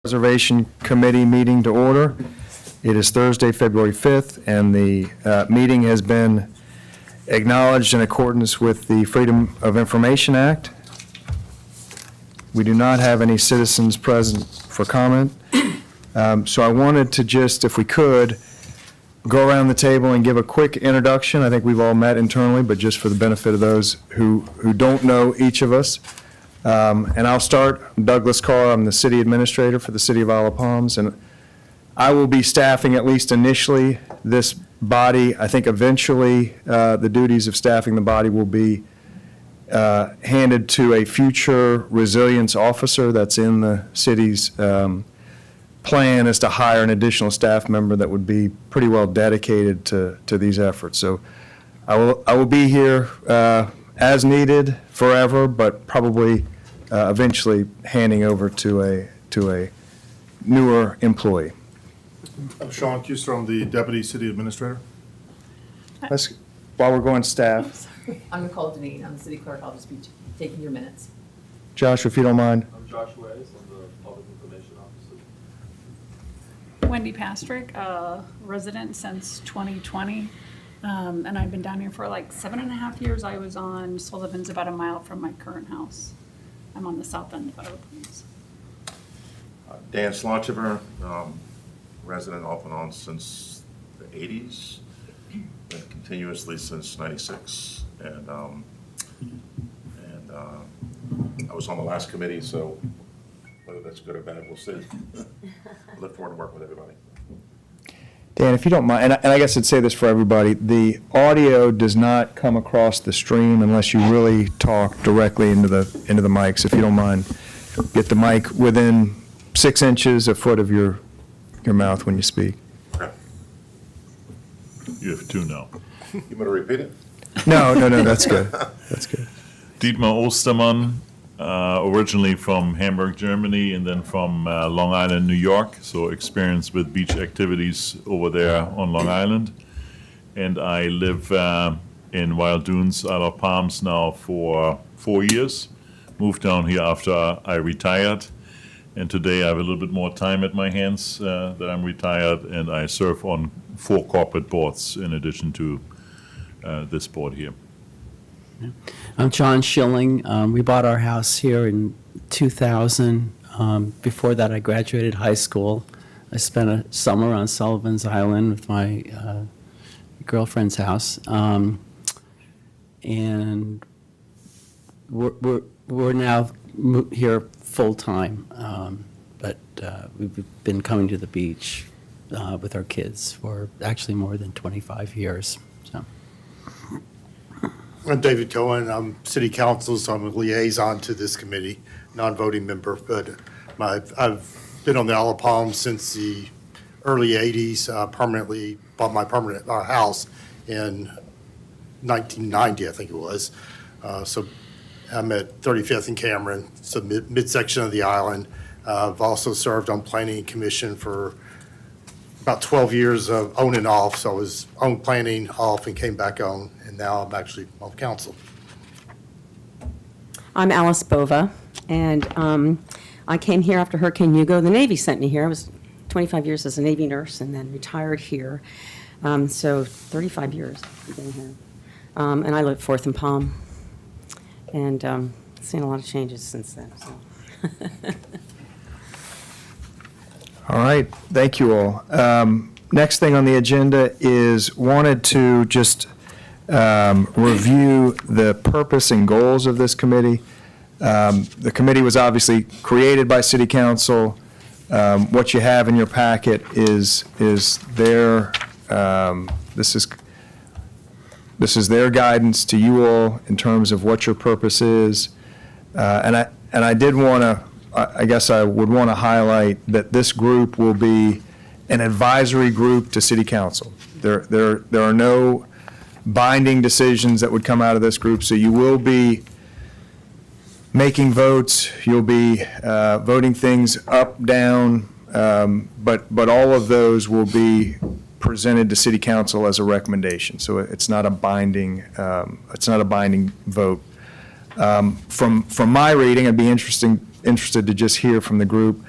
Reservation Committee meeting to order. It is Thursday, February 5th, and the meeting has been acknowledged in accordance with the Freedom of Information Act. We do not have any citizens present for comment. So I wanted to just, if we could, go around the table and give a quick introduction. I think we've all met internally, but just for the benefit of those who don't know each of us. And I'll start. I'm Douglas Carr. I'm the city administrator for the city of Isle of Palms, and I will be staffing, at least initially, this body. I think eventually the duties of staffing the body will be handed to a future resilience officer. That's in the city's plan, is to hire an additional staff member that would be pretty well dedicated to these efforts. So I will be here as needed forever, but probably eventually handing over to a newer employee. I'm Sean Kuster. I'm the Deputy City Administrator. While we're going staff, I'm Nicole Deneen. I'm the city clerk. I'll just be taking your minutes. Josh, if you don't mind. I'm Josh Ways. I'm the Public Information Officer. Wendy Pastrick, resident since 2020, and I've been down here for like 7.5 years. I was on Sullivan's, about a mile from my current house. I'm on the south end of Isle of Palms. Dan Slonchiver, resident off and on since the 80s, and continuously since 96. And I was on the last committee, so whether that's good or bad, we'll see. I look forward to working with everybody. Dan, if you don't mind, and I guess I'd say this for everybody, the audio does not come across the stream unless you really talk directly into the mics. If you don't mind, get the mic within 6 inches, a foot of your mouth when you speak. Okay. You have two now. You want to repeat it? No, that's good. That's good. Dietmar Ostermann, originally from Hamburg, Germany, and then from Long Island, New York. So experience with beach activities over there on Long Island. And I live in Wild Dunes, Isle of Palms now for 4 years. Moved down here after I retired. And today I have a little bit more time at my hands that I'm retired, and I serve on 4 corporate boards in addition to this board here. I'm John Schilling. We bought our house here in 2000. Before that, I graduated high school. I spent a summer on Sullivan's Island with my girlfriend's house. And we're now here full-time. But we've been coming to the beach with our kids for actually more than 25 years. So. I'm David Cohen. I'm City Council, so I'm a liaison to this committee, non-voting member. But I've been on the Isle of Palms since the early 80s, permanently bought my permanent house in 1990, I think it was. So I'm at 35th and Cameron, so midsection of the island. I've also served on Planning Commission for about 12 years of on and off. So I was on planning, off, and came back on, and now I'm actually on council. I'm Alice Bova, and I came here after Hurricane Hugo. The Navy sent me here. I was 25 years as a Navy nurse and then retired here. So 35 years I've been here. And I live 4th and Palm, and seen a lot of changes since then. So. All right, thank you all. Next thing on the agenda is wanted to just review the purpose and goals of this committee. The committee was obviously created by City Council. What you have in your packet is their this is their guidance to you all in terms of what your purpose is, and I did want to. I guess I would want to highlight that this group will be an advisory group to City Council. There are no binding decisions that would come out of this group, so you will be making votes. You'll be voting things up, down, but all of those will be presented to City Council as a recommendation. So it's not a binding vote. From my reading, I'd be interested to just hear from the group.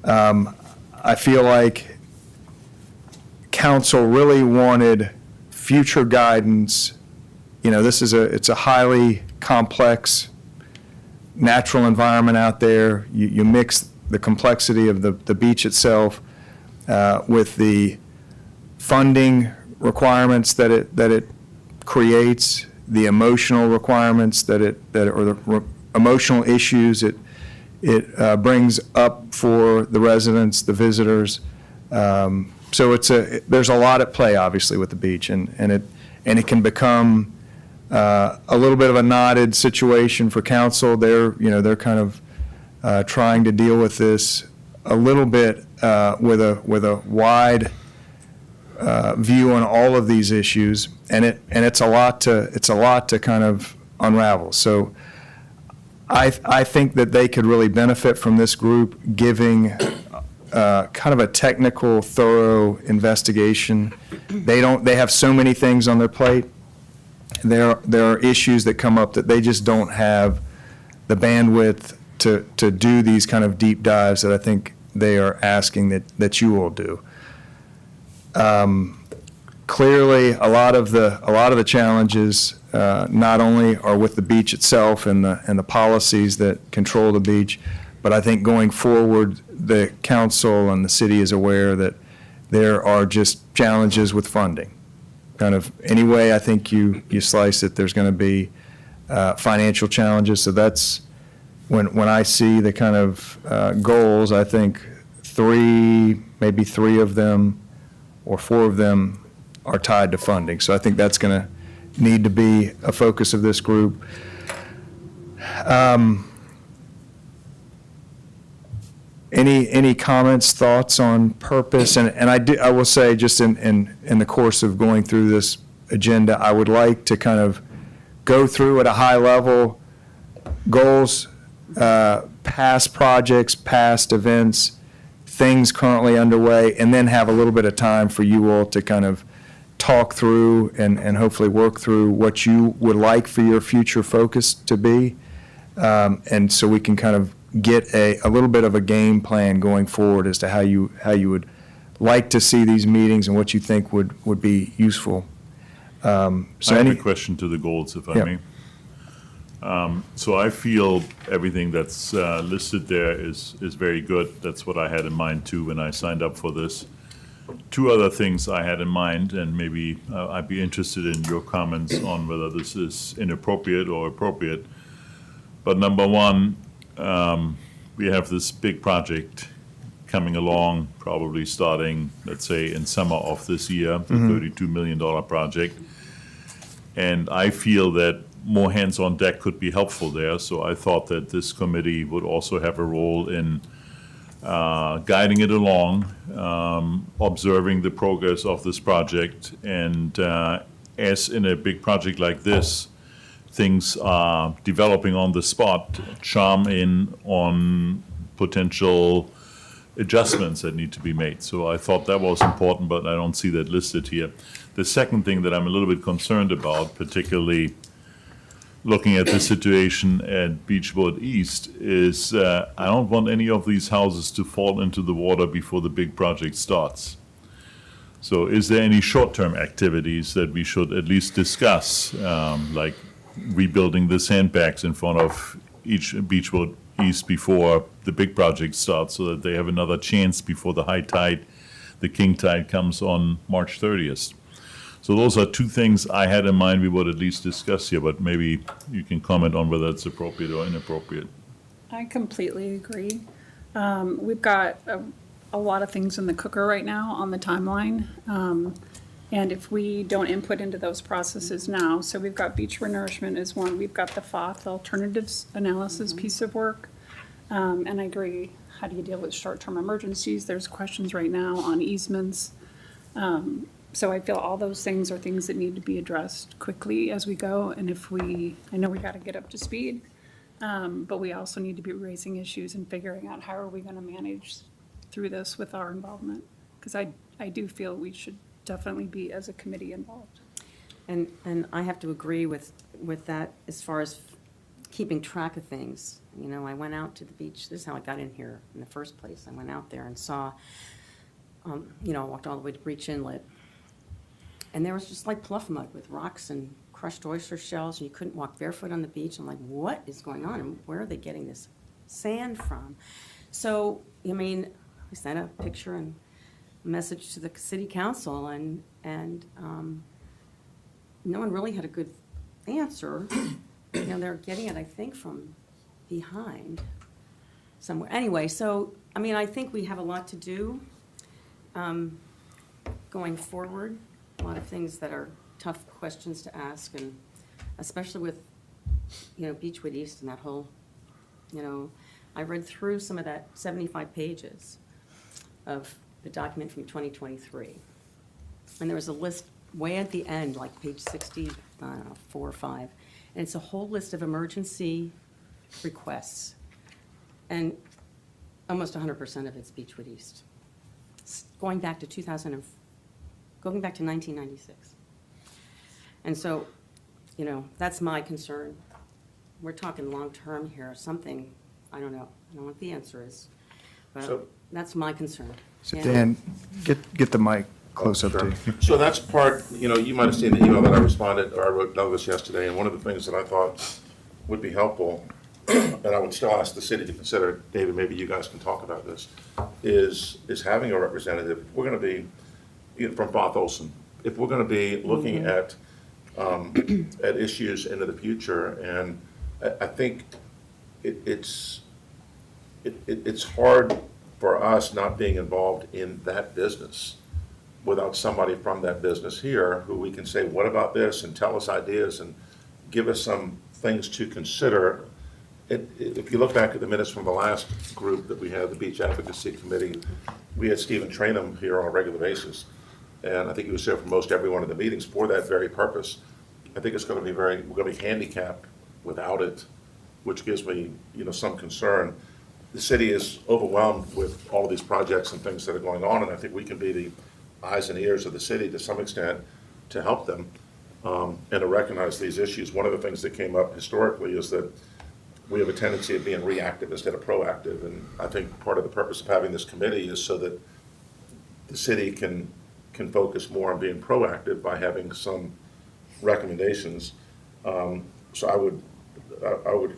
I feel like council really wanted future guidance. You know, it's a highly complex natural environment out there. You mix the complexity of the beach itself with the funding requirements that it creates, the emotional requirements or the emotional issues it brings up for the residents, the visitors. So there's a lot at play, obviously, with the beach, and it can become a little bit of a knotted situation for council. They're kind of trying to deal with this a little bit with a wide view on all of these issues, and it's a lot to kind of unravel. So I think that they could really benefit from this group giving kind of a technical, thorough investigation. They have so many things on their plate. There are issues that come up that they just don't have the bandwidth to do these kind of deep dives that I think they are asking that you all do. Clearly, a lot of the challenges not only are with the beach itself and the policies that control the beach, but I think going forward, the council and the city is aware that there are just challenges with funding. Kind of any way I think you slice it, there's going to be financial challenges. So that's when I see the kind of goals, I think maybe three of them or four of them are tied to funding. So I think that's going to need to be a focus of this group. Any comments, thoughts on purpose? And I will say, just in the course of going through this agenda, I would like to kind of go through at a high level goals, past projects, past events, things currently underway, and then have a little bit of time for you all to kind of talk through and hopefully work through what you would like for your future focus to be. And so we can kind of get a little bit of a game plan going forward as to how you would like to see these meetings and what you think would be useful. I have a question to the goals, if I Yeah. may. So I feel everything that's listed there is very good. That's what I had in mind too when I signed up for this. Two other things I had in mind, and maybe I'd be interested in your comments on whether this is inappropriate or appropriate. But number one, we have this big project coming along, probably starting, let's say, in summer of this year, the $32 million project. And I feel that more hands on deck could be helpful there. So I thought that this committee would also have a role in guiding it along, observing the progress of this project. And as in a big project like this, things are developing on the spot, chime in on potential adjustments that need to be made. So I thought that was important, but I don't see that listed here. The second thing that I'm a little bit concerned about, particularly looking at the situation at Beechwood East, is I don't want any of these houses to fall into the water before the big project starts. So is there any short-term activities that we should at least discuss, like rebuilding the sandbags in front of each Beechwood East before the big project starts, so that they have another chance before the high tide, the king tide, comes on March 30th? So those are two things I had in mind we would at least discuss here, but maybe you can comment on whether it's appropriate or inappropriate. I completely agree. We've got a lot of things in the cooker right now on the timeline. And if we don't input into those processes now, so we've got beach renourishment is one, we've got the FOF alternatives analysis piece of work. And I agree, how do you deal with short-term emergencies? There's questions right now on easements. So I feel all those things are things that need to be addressed quickly as we go. And I know we got to get up to speed, but we also need to be raising issues and figuring out how are we going to manage through this with our involvement? Because I do feel we should definitely be, as a committee, involved. And I have to agree with that as far as keeping track of things. You know, I went out to the beach, this is how I got in here in the first place. I went out there and saw, you know, I walked all the way to Breach Inlet. And there was just like pluff mud with rocks and crushed oyster shells, and you couldn't walk barefoot on the beach. I'm like, what is going on? And where are they getting this sand from? So, I mean, I sent a picture and a message to the city council, and no one really had a good answer. You know, they're getting it, I think, from behind somewhere. Anyway, so, I mean, I think we have a lot to do going forward. A lot of things that are tough questions to ask, and especially with, you know, Beechwood East and that whole, you know, I read through some of that 75 pages of the document from 2023. And there was a list way at the end, like page 60, I don't know, 4 or 5. And it's a whole list of emergency requests. And almost 100% of it's Beechwood East. Going back to 1996. And so, you know, that's my concern. We're talking long-term here, something, I don't know what the answer is, but So- that's my concern. So And- Dan, get the mic close up to you. So that's part, you know, you might have seen the email that I responded, or I wrote Douglas yesterday, and one of the things that I thought would be helpful, and I would still ask the city to consider, David, maybe you guys can talk about this, is having a representative. If we're gonna be, you know, from Both Olson, if we're gonna be looking at issues into the future, and I think it's hard for us not being involved in that business without somebody from that business here who we can say, what about this, and tell us ideas and give us some things to consider. If you look back at the minutes from the last group that we had, the Beach Advocacy Committee, we had Stephen Trainum here on a regular basis. And I think he was here for most every one of the meetings for that very purpose. I think it's gonna be we're gonna be handicapped without it, which gives me, you know, some concern. The city is overwhelmed with all of these projects and things that are going on, and I think we can be the eyes and ears of the city to some extent to help them and to recognize these issues. One of the things that came up historically is that we have a tendency of being reactive instead of proactive, and I think part of the purpose of having this committee is so that the city can focus more on being proactive by having some recommendations. So I would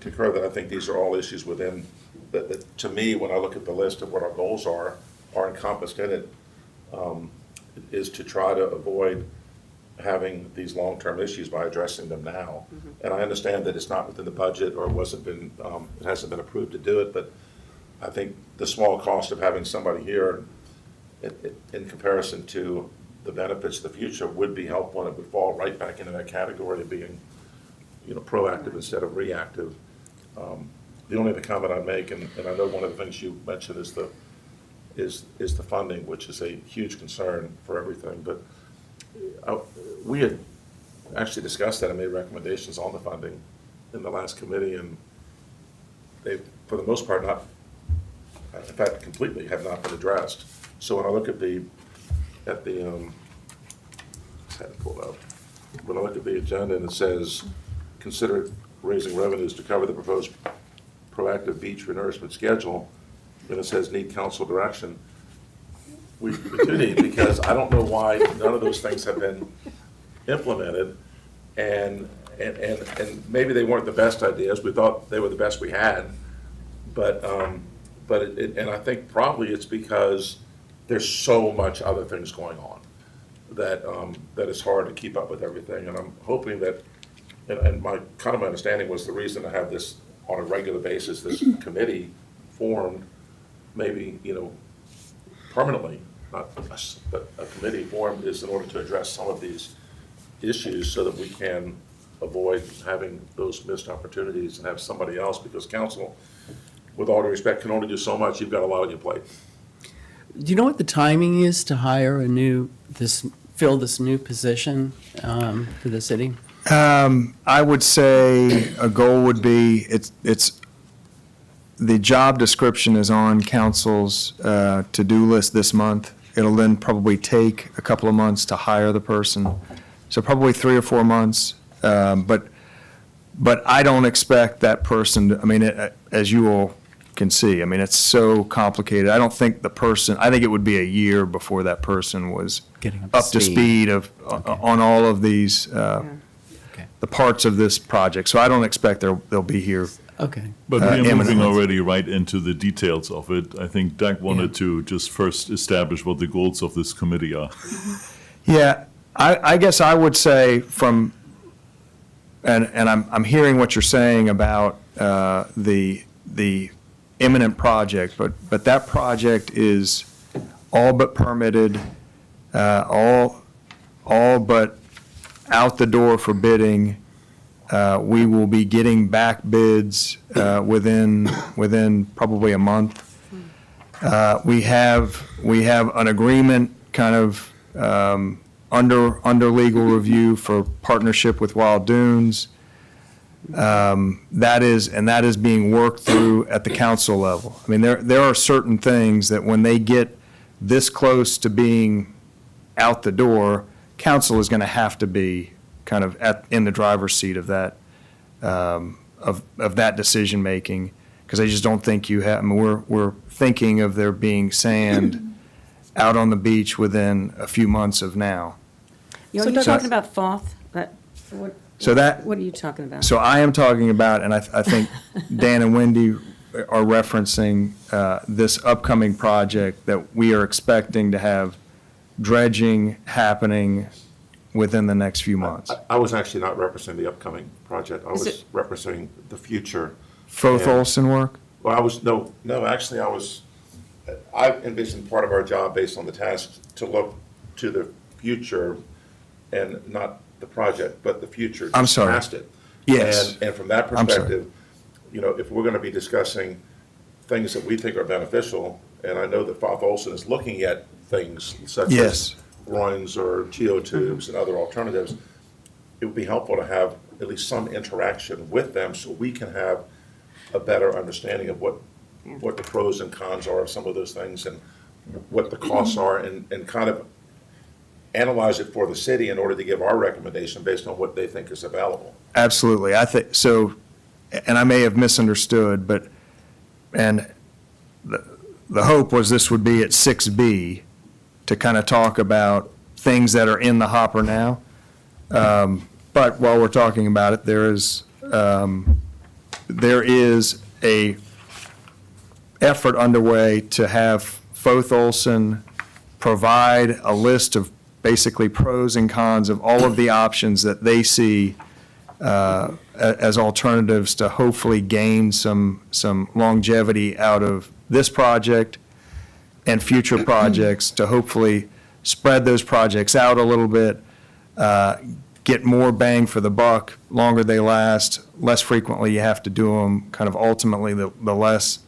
concur that I think these are all issues within, that to me, when I look at the list of what our goals are encompassed in it, is to try to avoid having these long-term issues by addressing them now. And I understand that it's not within the budget, or it hasn't been approved to do it, but I think the small cost of having somebody here in comparison to the benefits of the future would be helpful, and it would fall right back into that category of being, you know, proactive instead of reactive. The only other comment I'd make, and I know one of the things you mentioned is the funding, which is a huge concern for everything, but we had actually discussed that and made recommendations on the funding in the last committee, and they, for the most part, in fact, completely have not been addressed. So when I look at when I look at the agenda and it says, consider raising revenues to cover the proposed proactive beach renourishment schedule, and it says need council direction, we do need, because I don't know why none of those things have been implemented, and maybe they weren't the best ideas, we thought they were the best we had, but and I think probably it's because there's so much other things going on that it's hard to keep up with everything, and I'm hoping that, and my understanding was the reason to have this on a regular basis, this committee formed, maybe, you know, permanently, not us, but a committee formed is in order to address some of these issues so that we can avoid having those missed opportunities and have somebody else, because council, with all due respect, can only do so much. You've got a lot on your plate. Do you know what the timing is to hire fill this new position for the city? I would say a goal would be, the job description is on council's to-do list this month. It'll then probably take a couple of months to hire the person. So probably 3 or 4 months. But But I don't expect that person, I mean, as you all can see, I mean, it's so complicated. I don't think I think it would be a year before that person was Getting up up to to speed. speed on all of these, Okay. the parts of this project. So I don't expect they'll be here. Okay. But we are moving imminently. already right into the details of it. I think Doug wanted to just first establish what the goals of this committee are. Yeah, I guess I would say and I'm hearing what you're saying about the imminent project, but that project is all but permitted, all but out the door for bidding. We will be getting back bids within probably a month. We have an agreement kind of under legal review for partnership with Wild Dunes. That is being worked through at the council level. I mean, there are certain things that when they get this close to being out the door, council is going to have to be kind of in the driver's seat of that, of that decision-making, because I just don't think you have, I mean, we're thinking of there being sand out on the beach within a few months of now. You're So- talking about Foth? So that, What are you talking about? so I am talking about, and I think Dan and Wendy are referencing this upcoming project that we are expecting to have dredging happening within the next few months. I was actually not representing the upcoming project. I Is was it- representing the future. Foth Olson work? Well, actually, I envisioned part of our job based on the task to look to the future and not the project, but the future. I'm just sorry. Past it. Yes. And from that I'm sorry. perspective, if we're going to be discussing things that we think are beneficial, and I know that Foth Olson is looking at things such Yes. as groins or geotubes and other alternatives, it would be helpful to have at least some interaction with them so we can have a better understanding of what the pros and cons are of some of those things and what the costs are and kind of analyze it for the city in order to give our recommendation based on what they think is available. Absolutely. I think, so, and I may have misunderstood, and the hope was this would be at 6B to kind of talk about things that are in the hopper now. But while we're talking about it, there is a effort underway to have Foth Olson provide a list of basically pros and cons of all of the options that they see as alternatives to hopefully gain some longevity out of this project and future projects, to hopefully spread those projects out a little bit, get more bang for the buck, longer they last, less frequently you have to do them, kind of ultimately the less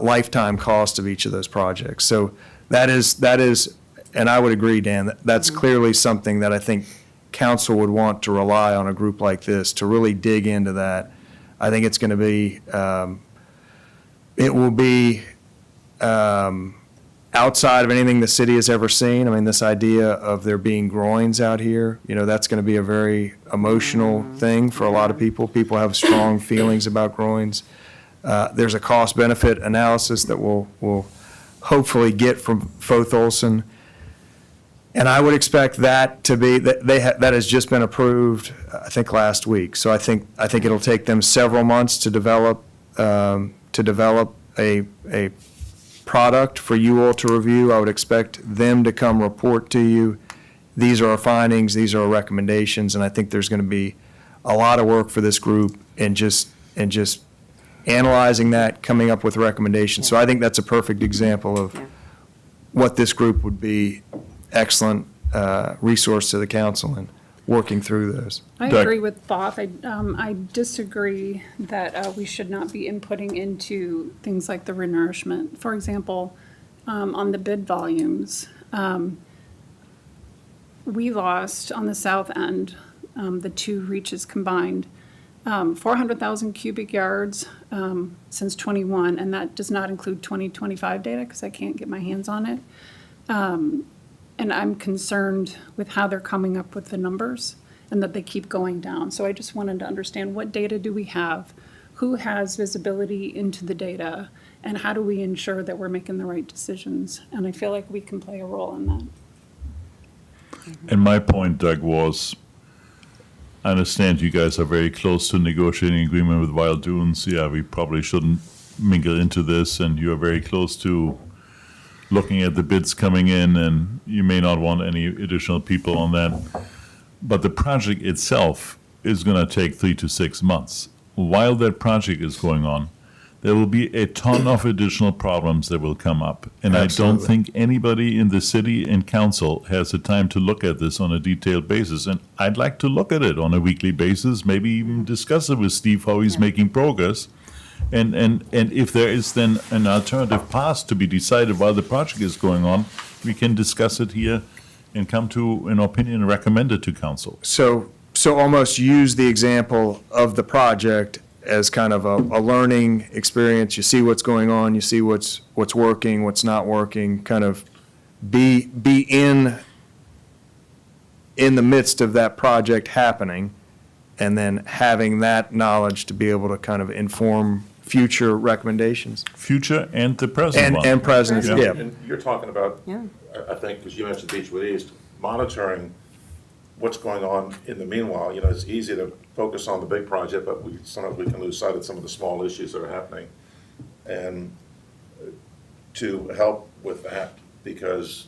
lifetime cost of each of those projects. So that is, and I would agree, Dan, that's clearly something that I think council would want to rely on a group like this to really dig into that. I think it's going to be, it will be outside of anything the city has ever seen. I mean, this idea of there being groins out here, that's going to be a very emotional thing for a lot of people. People have strong feelings about groins. There's a cost-benefit analysis that we'll hopefully get from Foth Olson. And I would expect that to be, that has just been approved, I think, last week. So I think it'll take them several months to develop a product for you all to review. I would expect them to come report to you, these are our findings, these are our recommendations, and I think there's going to be a lot of work for this group in just analyzing that, coming up with recommendations. So I think that's a perfect example of what this group would be excellent resource to the council in working through those. I Doug. agree with Bob. I disagree that we should not be inputting into things like the renourishment. For example, on the bid volumes, we lost on the south end, the two reaches combined, 400,000 cubic yards since '21, and that does not include 2025 data because I can't get my hands on it. And I'm concerned with how they're coming up with the numbers. and that they keep going down. So I just wanted to understand, what data do we have? Who has visibility into the data? And how do we ensure that we're making the right decisions? And I feel like we can play a role in that. And my point, Doug, was, I understand you guys are very close to negotiating agreement with Wild Dunes. Yeah, we probably shouldn't mingle into this, and you are very close to looking at the bids coming in, and you may not want any additional people on that. But the project itself is going to take 3 to 6 months. While that project is going on, there will be a ton of additional problems that will come up. And I don't Absolutely. think anybody in the city and council has the time to look at this on a detailed basis. And I'd like to look at it on a weekly basis, maybe even discuss it with Steve, how he's making progress. And if there is then an alternative path to be decided while the project is going on, we can discuss it here and come to an opinion and recommend it to council. So almost use the example of the project as kind of a learning experience. You see what's going on, you see what's working, what's not working, kind of be in the midst of that project happening, and then having that knowledge to be able to kind of inform future recommendations. Future and the present one. And present, Yeah. yeah. And you're talking about, Yeah. I think, because you mentioned Beechwood East, monitoring what's going on in the meanwhile. You know, it's easy to focus on the big project, but sometimes we can lose sight of some of the small issues that are happening. And to help with that, because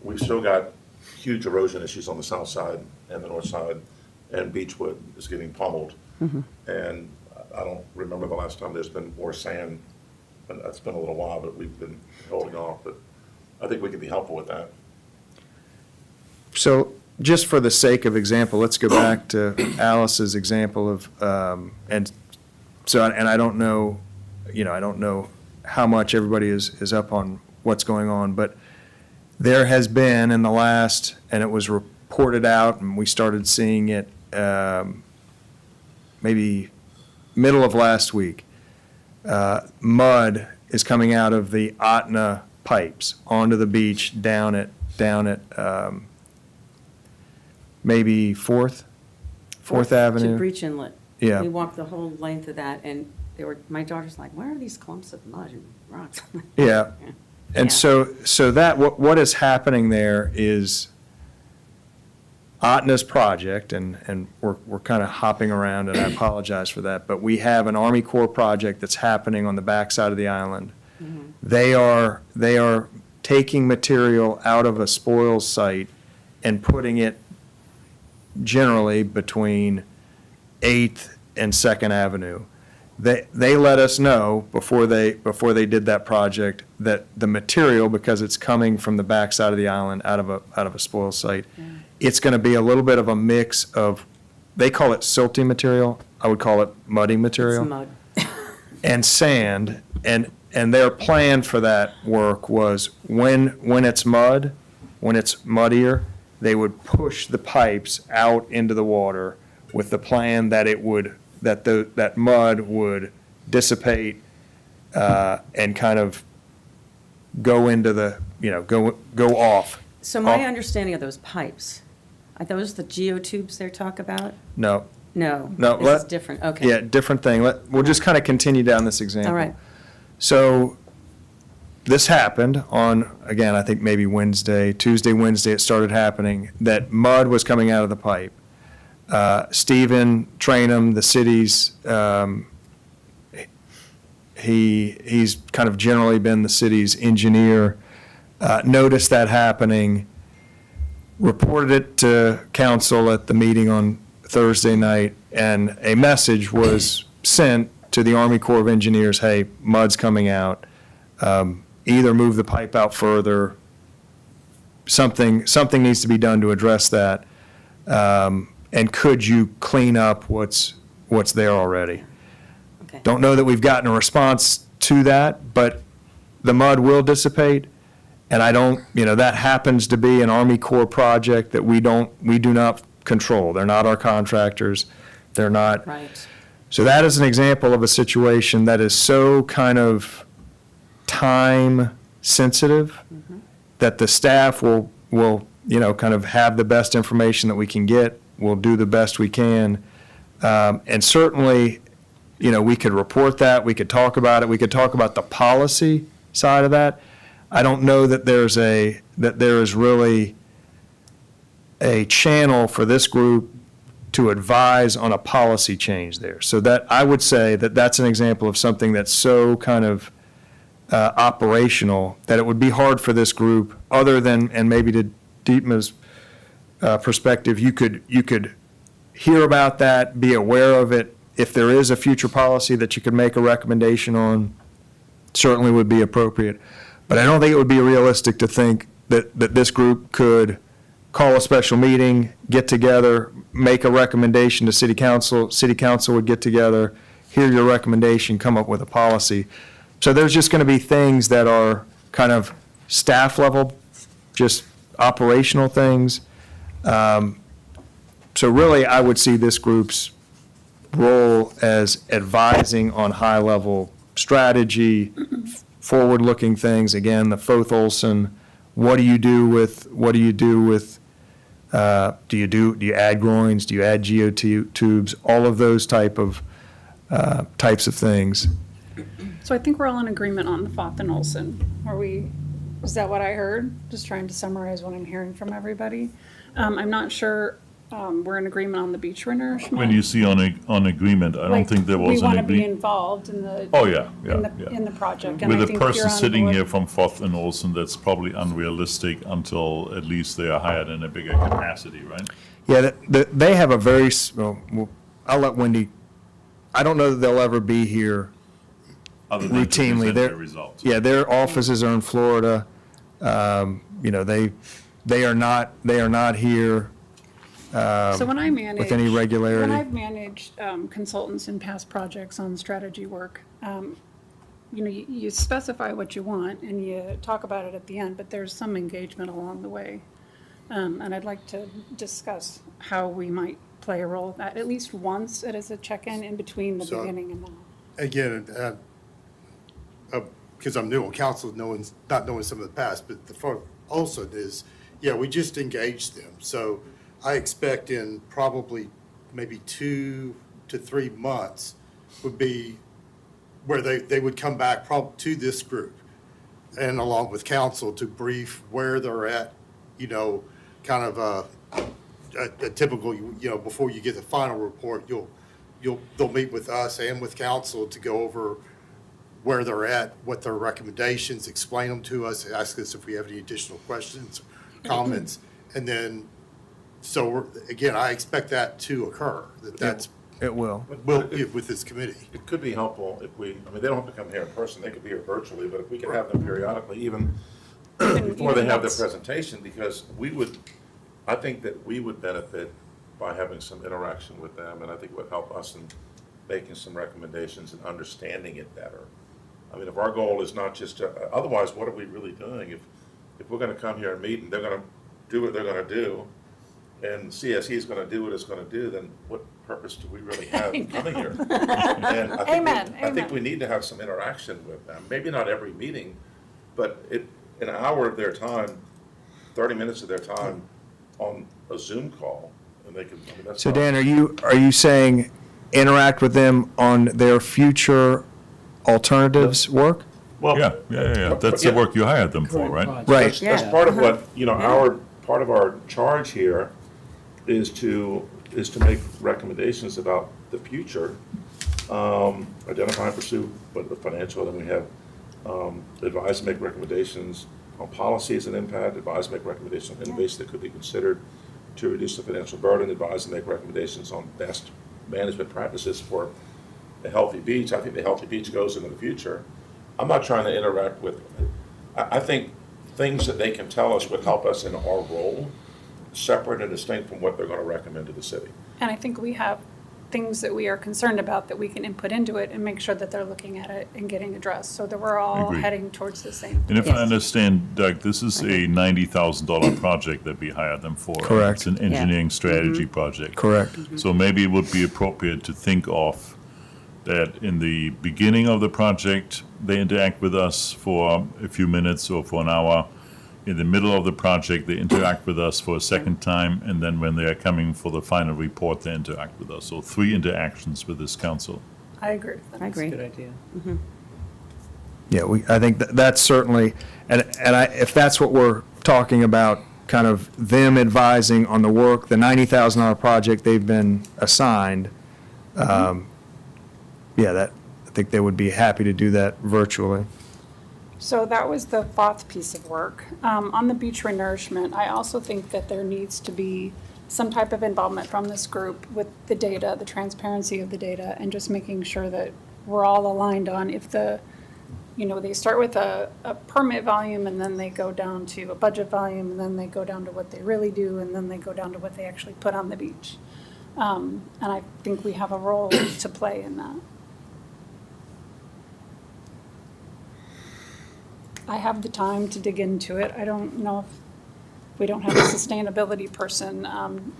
we've still got huge erosion issues on the south side and the north side, and Beechwood is getting pummeled. And I don't remember the last time there's been more sand, and that's been a little while, but we've been holding off. But I think we could be helpful with that. So just for the sake of example, let's go back to Alice's example of, and I don't know, I don't know how much everybody is up on what's going on, but there has been in the last, and it was reported out, and we started seeing it maybe middle of last week, mud is coming out of the Aetna pipes onto the beach down at maybe Fourth Avenue. To Breach Inlet. Yeah. We walked the whole length of that, and my daughter's like, where are these clumps of mud and rocks? Yeah. And Yeah. so that, what is happening there is Aetna's project, and we're kind of hopping around, and I apologize for that, but we have an Army Corps project that's happening on the backside of the island. They are taking material out of a spoils site and putting it generally between 8th and 2nd Avenue. They let us know before they did that project that the material, because it's coming from the backside of the island out of a spoil site, it's going to be a little bit of a mix of, they call it silty material, I would call it muddy material. It's mud. And sand, and their plan for that work was when it's mud, when it's muddier, they would push the pipes out into the water with the plan that that mud would dissipate and kind of go into the, go off. So my Off- understanding of those pipes, are those the geotubes they talk about? No, No. No, This is different, okay. yeah, different thing. We'll just kind of continue down this example. All right. So this happened on, again, I think maybe Tuesday, Wednesday, it started happening, that mud was coming out of the pipe. Stephen Trainum, the city's, he's kind of generally been the city's engineer, noticed that happening, reported it to council at the meeting on Thursday night, and a message was sent to the Army Corps of Engineers, hey, mud's coming out. Either move the pipe out further, something needs to be done to address that. And could you clean up what's there already? Okay. Don't know that we've gotten a response to that, but the mud will dissipate. And that happens to be an Army Corps project that we do not control. They're not our contractors. They're not. Right. So that is an example of a situation that is so kind of time sensitive that the staff will kind of have the best information that we can get we'll do the best we can. And certainly, you know, we could report that, we could talk about it, we could talk about the policy side of that. I don't know that there is really a channel for this group to advise on a policy change there. So that, I would say that that's an example of something that's so kind of operational that it would be hard for this group, other than, and maybe to Deepma's perspective, you could hear about that, be aware of it. If there is a future policy that you could make a recommendation on, certainly would be appropriate. But I don't think it would be realistic to think that this group could call a special meeting, get together, make a recommendation to city council would get together, hear your recommendation, come up with a policy. So there's just going to be things that are kind of staff level, just operational things. So really, I would see this group's role as advising on high-level strategy, forward-looking things. Again, the Foth Olson, what do you do with, do you add groins, do you add geotubes, all of those types of things. So I think we're all in agreement on the Foth and Olson. Is that what I heard? Just trying to summarize what I'm hearing from everybody. I'm not sure we're in agreement on the beach renourishment. When you see on agreement, I don't Like, think there was we an want to be agreement. involved in the. Oh, yeah, in the- yeah. In the project. And With I a think you're person on sitting board. here from Foth and Olson, that's probably unrealistic until at least they are hired in a bigger capacity, right? Yeah, they have a very, well, I'll let Wendy, I don't know that they'll ever be here Other than to routinely. present They're- their results. Yeah, their offices are in Florida. You know, they are not here So when I manage. with any regularity. When I've managed consultants in past projects on strategy work, you know, you specify what you want and you talk about it at the end, but there's some engagement along the way. And I'd like to discuss how we might play a role at least once it is a check-in in between the So- beginning and now. Again, because I'm new on council, not knowing some of the past, but the part also is, yeah, we just engaged them. So I expect in probably maybe 2 to 3 months would be where they would come back to this group and along with council to brief where they're at, you know, kind of a typical, you know, before you get the final report, they'll meet with us and with council to go over where they're at, what their recommendations, explain them to us, ask us if we have any additional questions, comments. And then, so again, I expect that to occur, that's, It will. will be with this committee. It could be helpful if we, I mean, they don't have to come here in person, they could be here virtually, but if we could have them periodically, even before they have their presentation, because I think that we would benefit by having some interaction with them, and I think it would help us in making some recommendations and understanding it better. I mean, if our goal is not just to, otherwise, what are we really doing? If we're gonna come here and meet and they're gonna do what they're gonna do, and CSE is gonna do what it's gonna do, then what purpose do we really have in coming here? And I think Amen, I think amen. we need to have some interaction with them, maybe not every meeting, but an hour of their time, 30 minutes of their time on a Zoom call, and they can, I mean, that's. So not- Dan, are you saying interact with them on their future alternatives work? Well, Yeah. That's the Yeah. work you hired them for, right? Right. That's part of what, you know, part of our charge here is to make recommendations about the future, identify and pursue what the financial, and then we have advise and make recommendations on policies and impact, advise and make recommendations on innovation that could be considered to reduce the financial burden, advise and make recommendations on best management practices for a healthy beach. I think the healthy beach goes into the future. I'm not trying to interact with, I think things that they can tell us would help us in our role, separate and distinct from what they're going to recommend to the city. And I think we have things that we are concerned about that we can input into it and make sure that they're looking at it and getting addressed, so that we're all Agreed. heading towards the same. And if I Yes. understand, Doug, this is a $90,000 project that we hired them for. right? Correct. It's an engineering strategy project. Correct. So maybe it would be appropriate to think of that in the beginning of the project, they interact with us for a few minutes or for an hour, in the middle of the project, they interact with us for a second time, and then when they are coming for the final report, they interact with us. So 3 interactions with this council. I agree with that. I agree. Good idea. Yeah, I think that's certainly, and if that's what we're talking about, kind of them advising on the work, the $90,000 project they've been assigned, yeah, I think they would be happy to do that virtually. So that was the fourth piece of work. On the beach renourishment, I also think that there needs to be some type of involvement from this group with the data, the transparency of the data, and just making sure that we're all aligned on if they start with a permit volume, and then they go down to a budget volume, and then they go down to what they really do, and then they go down to what they actually put on the beach. And I think we have a role to play in that. I have the time to dig into it. I don't know if we don't have a sustainability person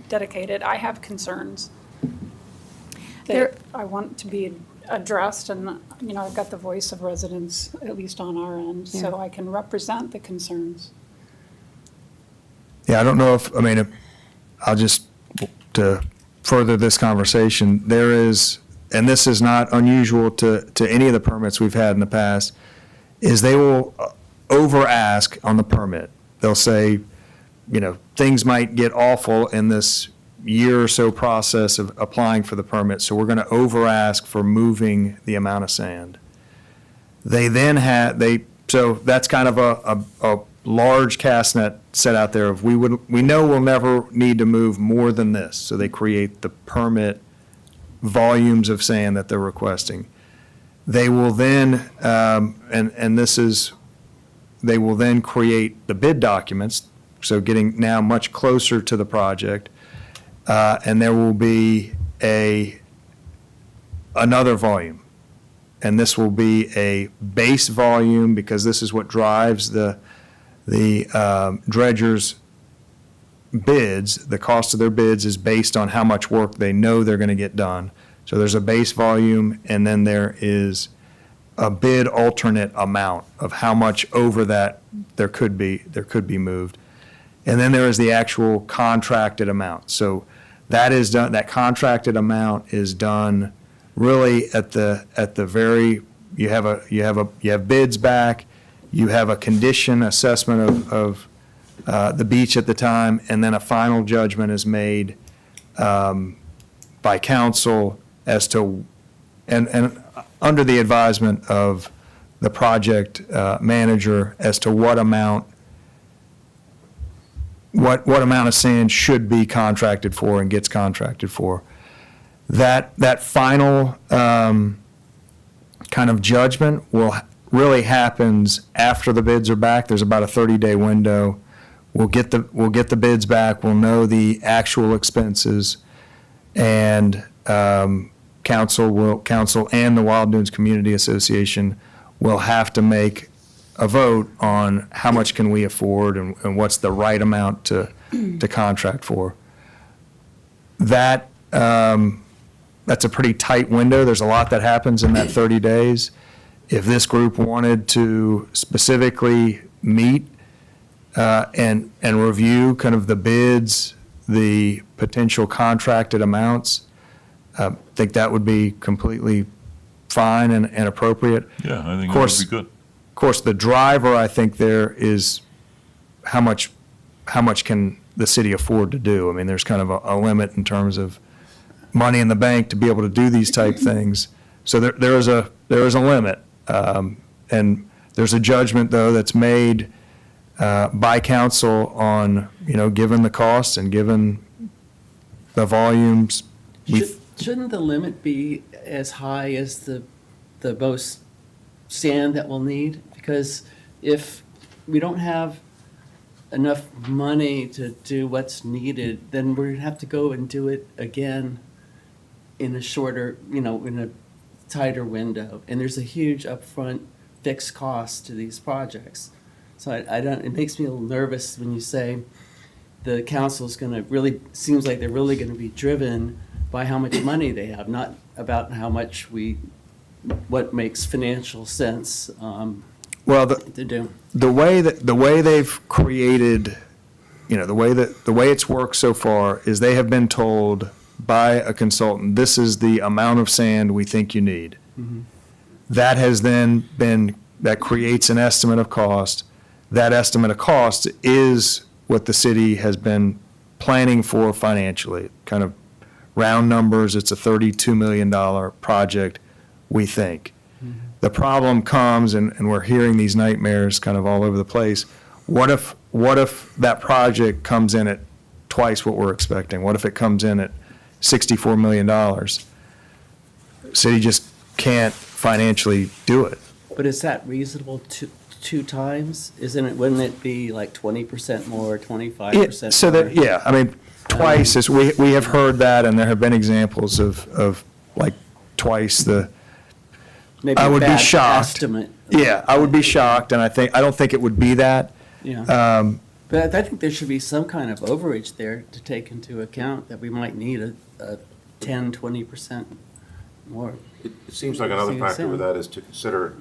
dedicated. I have concerns that I want to be addressed, and, I've got the voice of residents, at least on our end, so I can represent the concerns. Yeah, I don't know I'll just, to further this conversation, there is, and this is not unusual to any of the permits we've had in the past, is they will over-ask on the permit. They'll say, things might get awful in this year or so process of applying for the permit, so we're going to over-ask for moving the amount of sand. They then so that's kind of a large cast net set out there of, we know we'll never need to move more than this, so they create the permit volumes of sand that they're requesting. They will then, they will then create the bid documents, so getting now much closer to the project, and there will be another volume. And this will be a base volume, because this is what drives the dredgers' bids. The cost of their bids is based on how much work they know they're going to get done. So there's a base volume, and then there is a bid alternate amount of how much over that there could be moved. And then there is the actual contracted amount. So that is done, that contracted amount is done really at the very, you have bids back, you have a condition assessment of the beach at the time, and then a final judgment is made by council as to, and under the advisement of the project manager as to what amount of sand should be contracted for and gets contracted for. That final kind of judgment really happens after the bids are back. There's about a 30-day window. We'll get the bids back. We'll know the actual expenses, and council and the Wild Dunes Community Association will have to make a vote on how much can we afford and what's the right amount to contract for. That's a pretty tight window. There's a lot that happens in that 30 days. If this group wanted to specifically meet and review kind of the bids, the potential contracted amounts, I think that would be completely fine and appropriate. Yeah, I think Of that course, would be good. Of course, the driver, I think, there is how much can the city afford to do? I mean, there's kind of a limit in terms of money in the bank to be able to do these type things. So there is a limit. And there's a judgment, though, that's made by council on, given the costs and given the volumes. Shouldn't the limit be as high as the most sand that we'll need? Because if we don't have enough money to do what's needed, then we're gonna have to go and do it again in a shorter, in a tighter window. And there's a huge upfront fixed cost to these projects. So it makes me a little nervous when you say the council's gonna really, seems like they're really gonna be driven by how much money they have, not about how much what makes financial sense. Well, to do. the way they've created, the way it's worked so far is they have been told by a consultant, this is the amount of sand we think you need. That has then that creates an estimate of cost. That estimate of cost is what the city has been planning for financially. Kind of round numbers, it's a $32 million project, we think. The problem comes, and we're hearing these nightmares kind of all over the place. What if that project comes in at twice what we're expecting? What if it comes in at $64 million? City just can't financially do it. But is that reasonable two times? Wouldn't it be like 20% more, 25% So more? that, yeah, I mean, twice, is we have heard that, and there have been examples of like twice the, Maybe I a would be bad shocked. estimate. Yeah, I would be shocked, and I don't think it would be that. Yeah. But I think there should be some kind of overage there to take into account that we might need a 10, 20% more. It seems like another See, factor with so- that is to consider,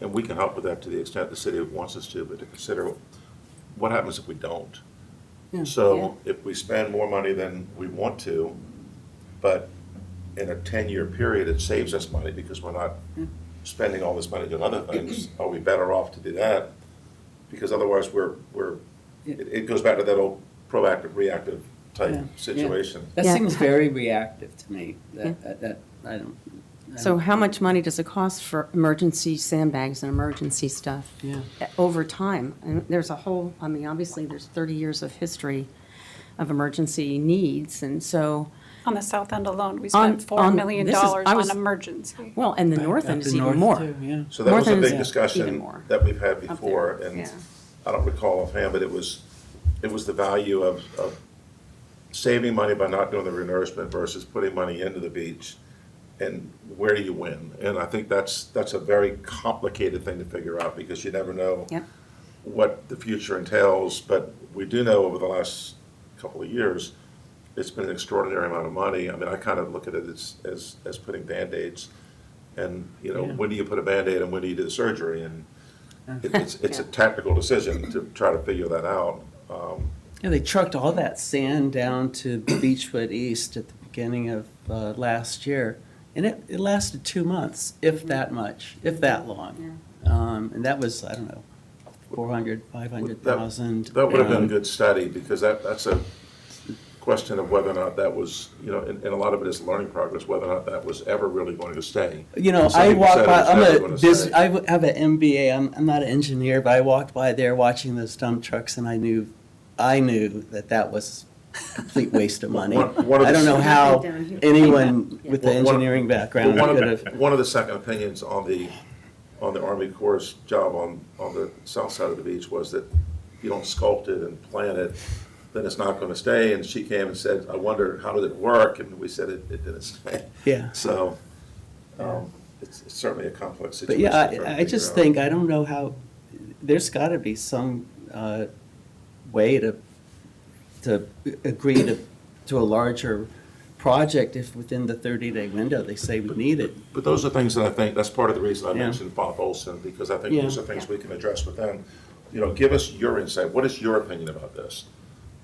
and we can help with that to the extent the city wants us to, but to consider what happens if we don't. Yeah. So if we spend more money than we want to, but in a 10-year period, it saves us money because we're not spending all this money doing other things, are we better off to do that? Because otherwise, it goes back to that old proactive, reactive Yeah, type yeah. situation. That Yeah. seems very reactive to me. That I don't. So how much money does it cost for emergency sandbags and emergency stuff? Yeah. Over time? And there's a whole, I mean, obviously, there's 30 years of history of emergency needs, and so, On the south end alone, we On- spent $4 on- million this is- I on was- emergency. well, and the north end Up is the even north, more. too, yeah. So that was a North big End is even discussion more. that we've had Up there, before, and yeah. I don't recall offhand, but it was the value of saving money by not doing the renourishment versus putting money into the beach, and where do you win? And I think that's a very complicated thing to figure out, because you never know Yep. what the future entails, but we do know over the last couple of years, it's been an extraordinary amount of money. I mean, I kind of look at it as putting Band-Aids, and, Yeah. when do you put a Band-Aid and when do you do the surgery? And it's a Yeah. tactical decision to try to figure that out. Yeah, they trucked all that sand down to Beechwood East at the beginning of last year, and it lasted 2 months, if that much, if that long. And that was, I don't know, 400, 500,000. That would have been a good study, because that's a question of whether or not that was, and a lot of it is learning progress, whether or not that was ever really going to stay. You know, Some I people walked said it by, was I'm never a gonna business, stay. I have an MBA, I'm not an engineer, but I walked by there watching those dump trucks, and I knew that was a complete waste of money. One of I the- don't know how Down here. anyone with the Well, one- engineering background Well, could have. one of the second opinions on the Army Corps' job on the south side of the beach was that if you don't sculpt it and plan it, then it's not going to stay. And she came and said, I wonder, how did it work? And we said it didn't stay. Yeah. So it's certainly a complex But situation. yeah, to try to I just figure out. think, I don't know how, there's got to be some way to agree to a larger project if within the 30-day window they say we need it. But those are things that I think, that's part of the reason I Yeah. mentioned Bob Olson, because I think Yeah. those are things we can address with them. Give us your insight. What is your opinion about this?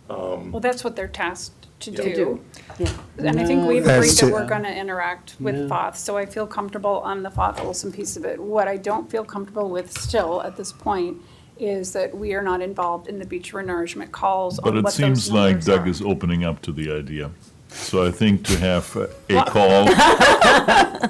Well, that's what they're tasked to Yeah. do. Yeah. And I think we've As agreed to- that we're going to interact Yeah. with FOTH, so I feel comfortable on the FOTH Olson piece of it. What I don't feel comfortable with still at this point is that we are not involved in the beach renourishment calls But on it what seems those like numbers Doug are. is opening up to the idea. So I think to have a call,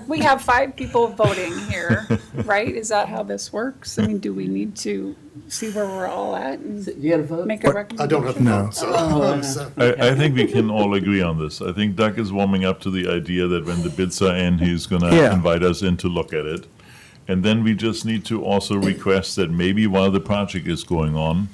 We have 5 people voting here, right? Is that how this works? I mean, do we need to see where we're all at and You got to vote? make a I recommendation? don't have the No. vote, so. I think we can all agree on this. I think Doug is warming up to the idea that when the bids are in, he's gonna Yeah. invite us in to look at it. And then we just need to also request that maybe while the project is going on,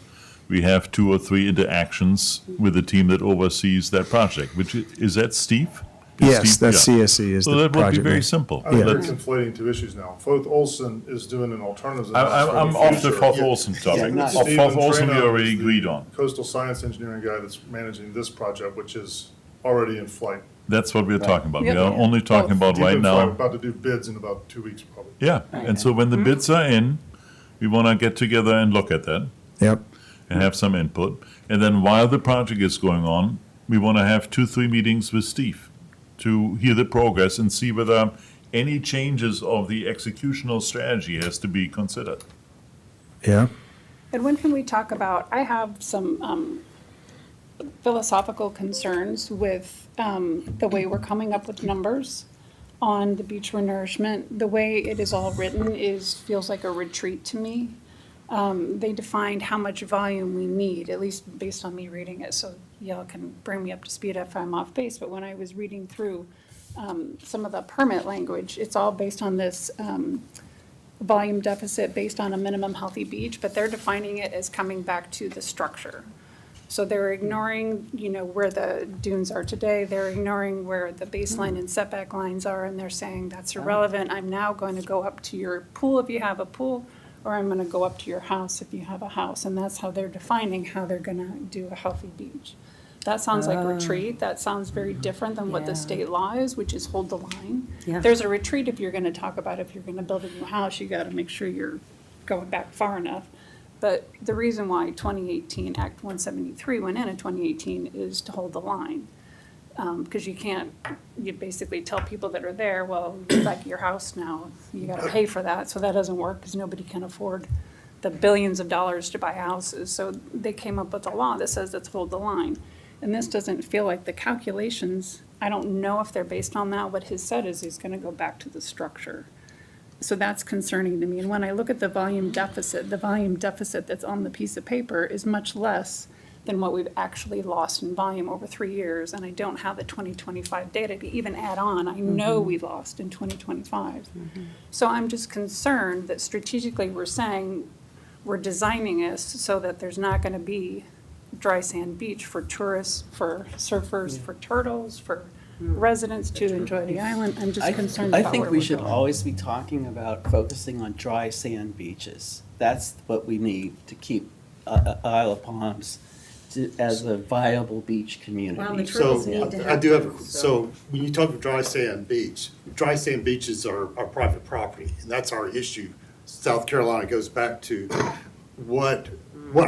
we have 2 or 3 interactions with the team that oversees that project, is that Steve? Is Yes, Steve- that's yeah. CSE is So the that would be project. very name. simple. I think you're Let's- conflating two issues now. Foth Olson is doing an alternatives I'm analysis off for the future. Foth Olson topic. not- Of Stephen Foth Olson, we Trano already is the agreed on. Coastal science engineering guy that's managing this project, which is already in flight. That's what we're talking about. We Yep. are only talking about Deep right in flight, now. About to do bids in about 2 weeks, probably. Yeah, and so when the bids are in, We want to get together and look at that Yep. and have some input. And then while the project is going on, we want to have 2-3 meetings with Steve to hear the progress and see whether any changes of the executional strategy has to be considered. Yeah. And when can we talk about, I have some philosophical concerns with the way we're coming up with numbers on the beach renourishment. The way it is all written feels like a retreat to me. They defined how much volume we need, at least based on me reading it, so y'all can bring me up to speed if I'm off base. But when I was reading through some of the permit language, it's all based on this volume deficit based on a minimum healthy beach, but they're defining it as coming back to the structure. So they're ignoring, where the dunes are today, they're ignoring where the baseline and setback lines are, and they're saying that's irrelevant. I'm now going to go up to your pool if you have a pool, or I'm going to go up to your house if you have a house. And that's how they're defining how they're going to do a healthy beach. That sounds like retreat. That sounds very different than what Yeah. the state law is, which is hold the line. Yeah. There's a retreat if you're going to talk about if you're going to build a new house, you got to make sure you're going back far enough. But the reason why 2018, Act 173 went in 2018 is to hold the line. Because you basically tell people that are there, well, you're back at your house now, you got to pay for that. So that doesn't work because nobody can afford the billions of dollars to buy houses. So they came up with a law that says let's hold the line. And this doesn't feel like the calculations, I don't know if they're based on that. What his said is he's going to go back to the structure. So that's concerning to me. And when I look at the volume deficit that's on the piece of paper is much less than what we've actually lost in volume over 3 years. And I don't have the 2025 data to even add on. I know we lost in 2025. So I'm just concerned that strategically we're saying we're designing this so that there's not going to be dry sand beach for tourists, for surfers, for turtles, for residents to enjoy the island. I'm just concerned I about think where we we're should going. always be talking about focusing on dry sand beaches. That's what we need to keep Isle of Palms as a viable beach community. Well, the So turtles need to I have do have, those, so when you talk of dry sand beach, dry sand beaches are private property, and that's our issue. South Carolina goes back to what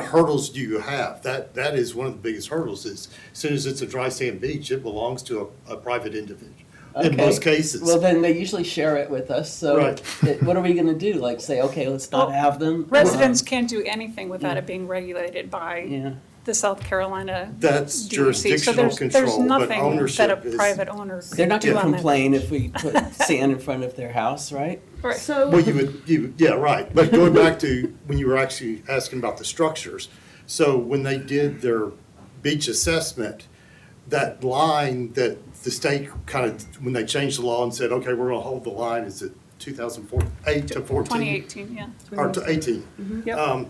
hurdles do you have? That is one of the biggest hurdles is, as soon as it's a dry sand beach, it belongs to a private individual, in Okay. most cases. Well, then they usually share it with us, so Right. what are we gonna do? Like say, okay, let's not Well, have them? Residents can't do anything without it being regulated by Yeah. the South Carolina That's DEC. So jurisdictional there's control, but nothing that a ownership is. private owner They're not could do gonna on that. complain if we put sand in front of their house, right? Right. Well, yeah, right. But going back to when you were actually asking about the structures, so when they did their beach assessment, that line that the state kind of, when they changed the law and said, okay, we're gonna hold the line, is it 2008 to 14? 2018, yeah. Or to 18. Yep.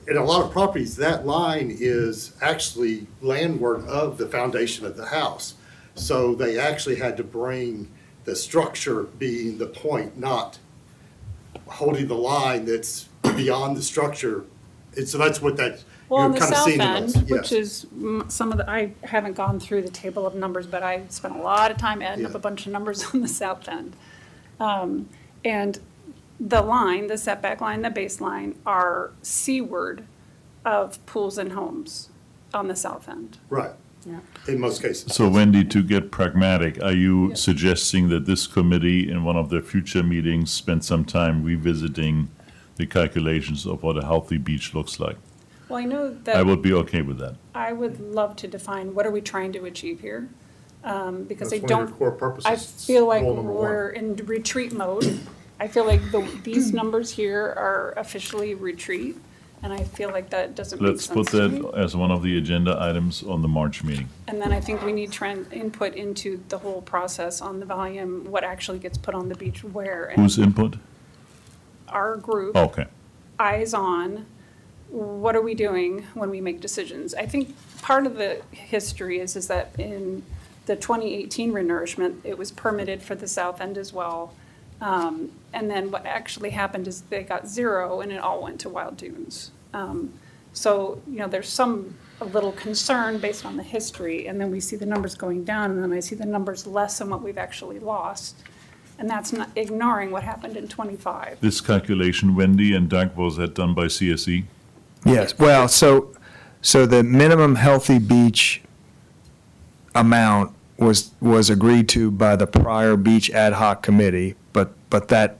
In a lot of properties, that line is actually landward of the foundation of the house. So they actually had to bring the structure being the point, not holding the line that's beyond the structure. And so that's what that, Well, on you're the kind of south seeing in end, those. which Yes. is some of the, I haven't gone through the table of numbers, but I spent a lot of time adding up Yeah. a bunch of numbers on the south end. And the line, the setback line, the baseline are seaward of pools and homes on the south end. Right, Yeah. in most cases. So Wendy, to get pragmatic, are you suggesting that this committee in one of their future meetings spend some time revisiting the calculations of what a healthy beach looks like? Well, I know I that would be okay with that. I would love to define what are we trying to achieve here? Because That's I one of your don't, core purposes. I feel like Goal number one. we're in retreat mode. I feel like these numbers here are officially retreat, and I feel like that doesn't make Let's sense put to me. that as one of the agenda items on the March meeting. And then I think we need input into the whole process on the volume, what actually gets put on the beach where. And Whose input? our group, Okay. eyes on, what are we doing when we make decisions? I think part of the history is that in the 2018 renourishment, it was permitted for the south end as well. And then what actually happened is they got 0 and it all went to wild dunes. So, there's a little concern based on the history, and then we see the numbers going down, and then I see the numbers less than what we've actually lost. And that's not ignoring what happened in '25. This calculation, Wendy and Doug, was that done by CSE? Yes, well, so the minimum healthy beach amount was agreed to by the prior beach ad hoc committee, but that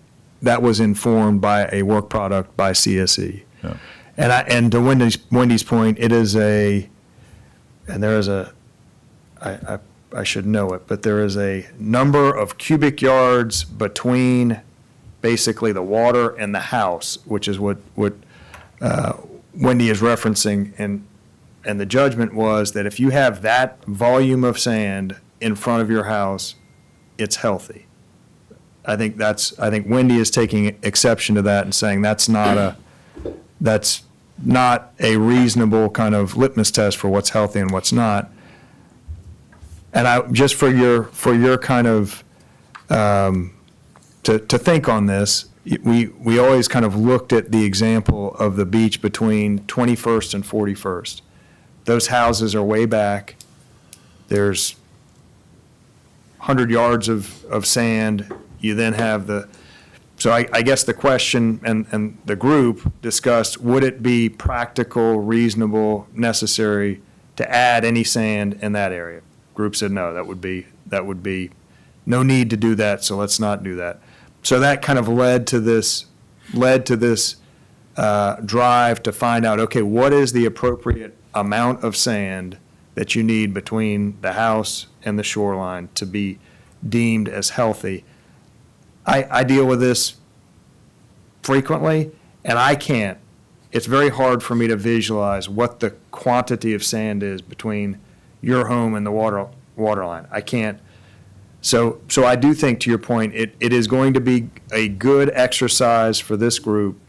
was informed by a work product by CSE. Yeah. And to Wendy's point, it is and there is I should know it, but there is a number of cubic yards between basically the water and the house, which is what Wendy is referencing, and the judgment was that if you have that volume of sand in front of your house, it's healthy. I think Wendy is taking exception to that and saying that's not a reasonable kind of litmus test for what's healthy and what's not. And just for your kind of, to think on this, we always kind of looked at the example of the beach between 21st and 41st. Those houses are way back. There's 100 yards of sand. You then have so I guess the question and the group discussed, would it be practical, reasonable, necessary to add any sand in that area? Group said no, that would be no need to do that, so let's not do that. So that kind of led to this drive to find out, okay, what is the appropriate amount of sand that you need between the house and the shoreline to be deemed as healthy? I deal with this frequently, and I can't. It's very hard for me to visualize what the quantity of sand is between your home and the water line. I can't. So I do think, to your point, it is going to be a good exercise for this group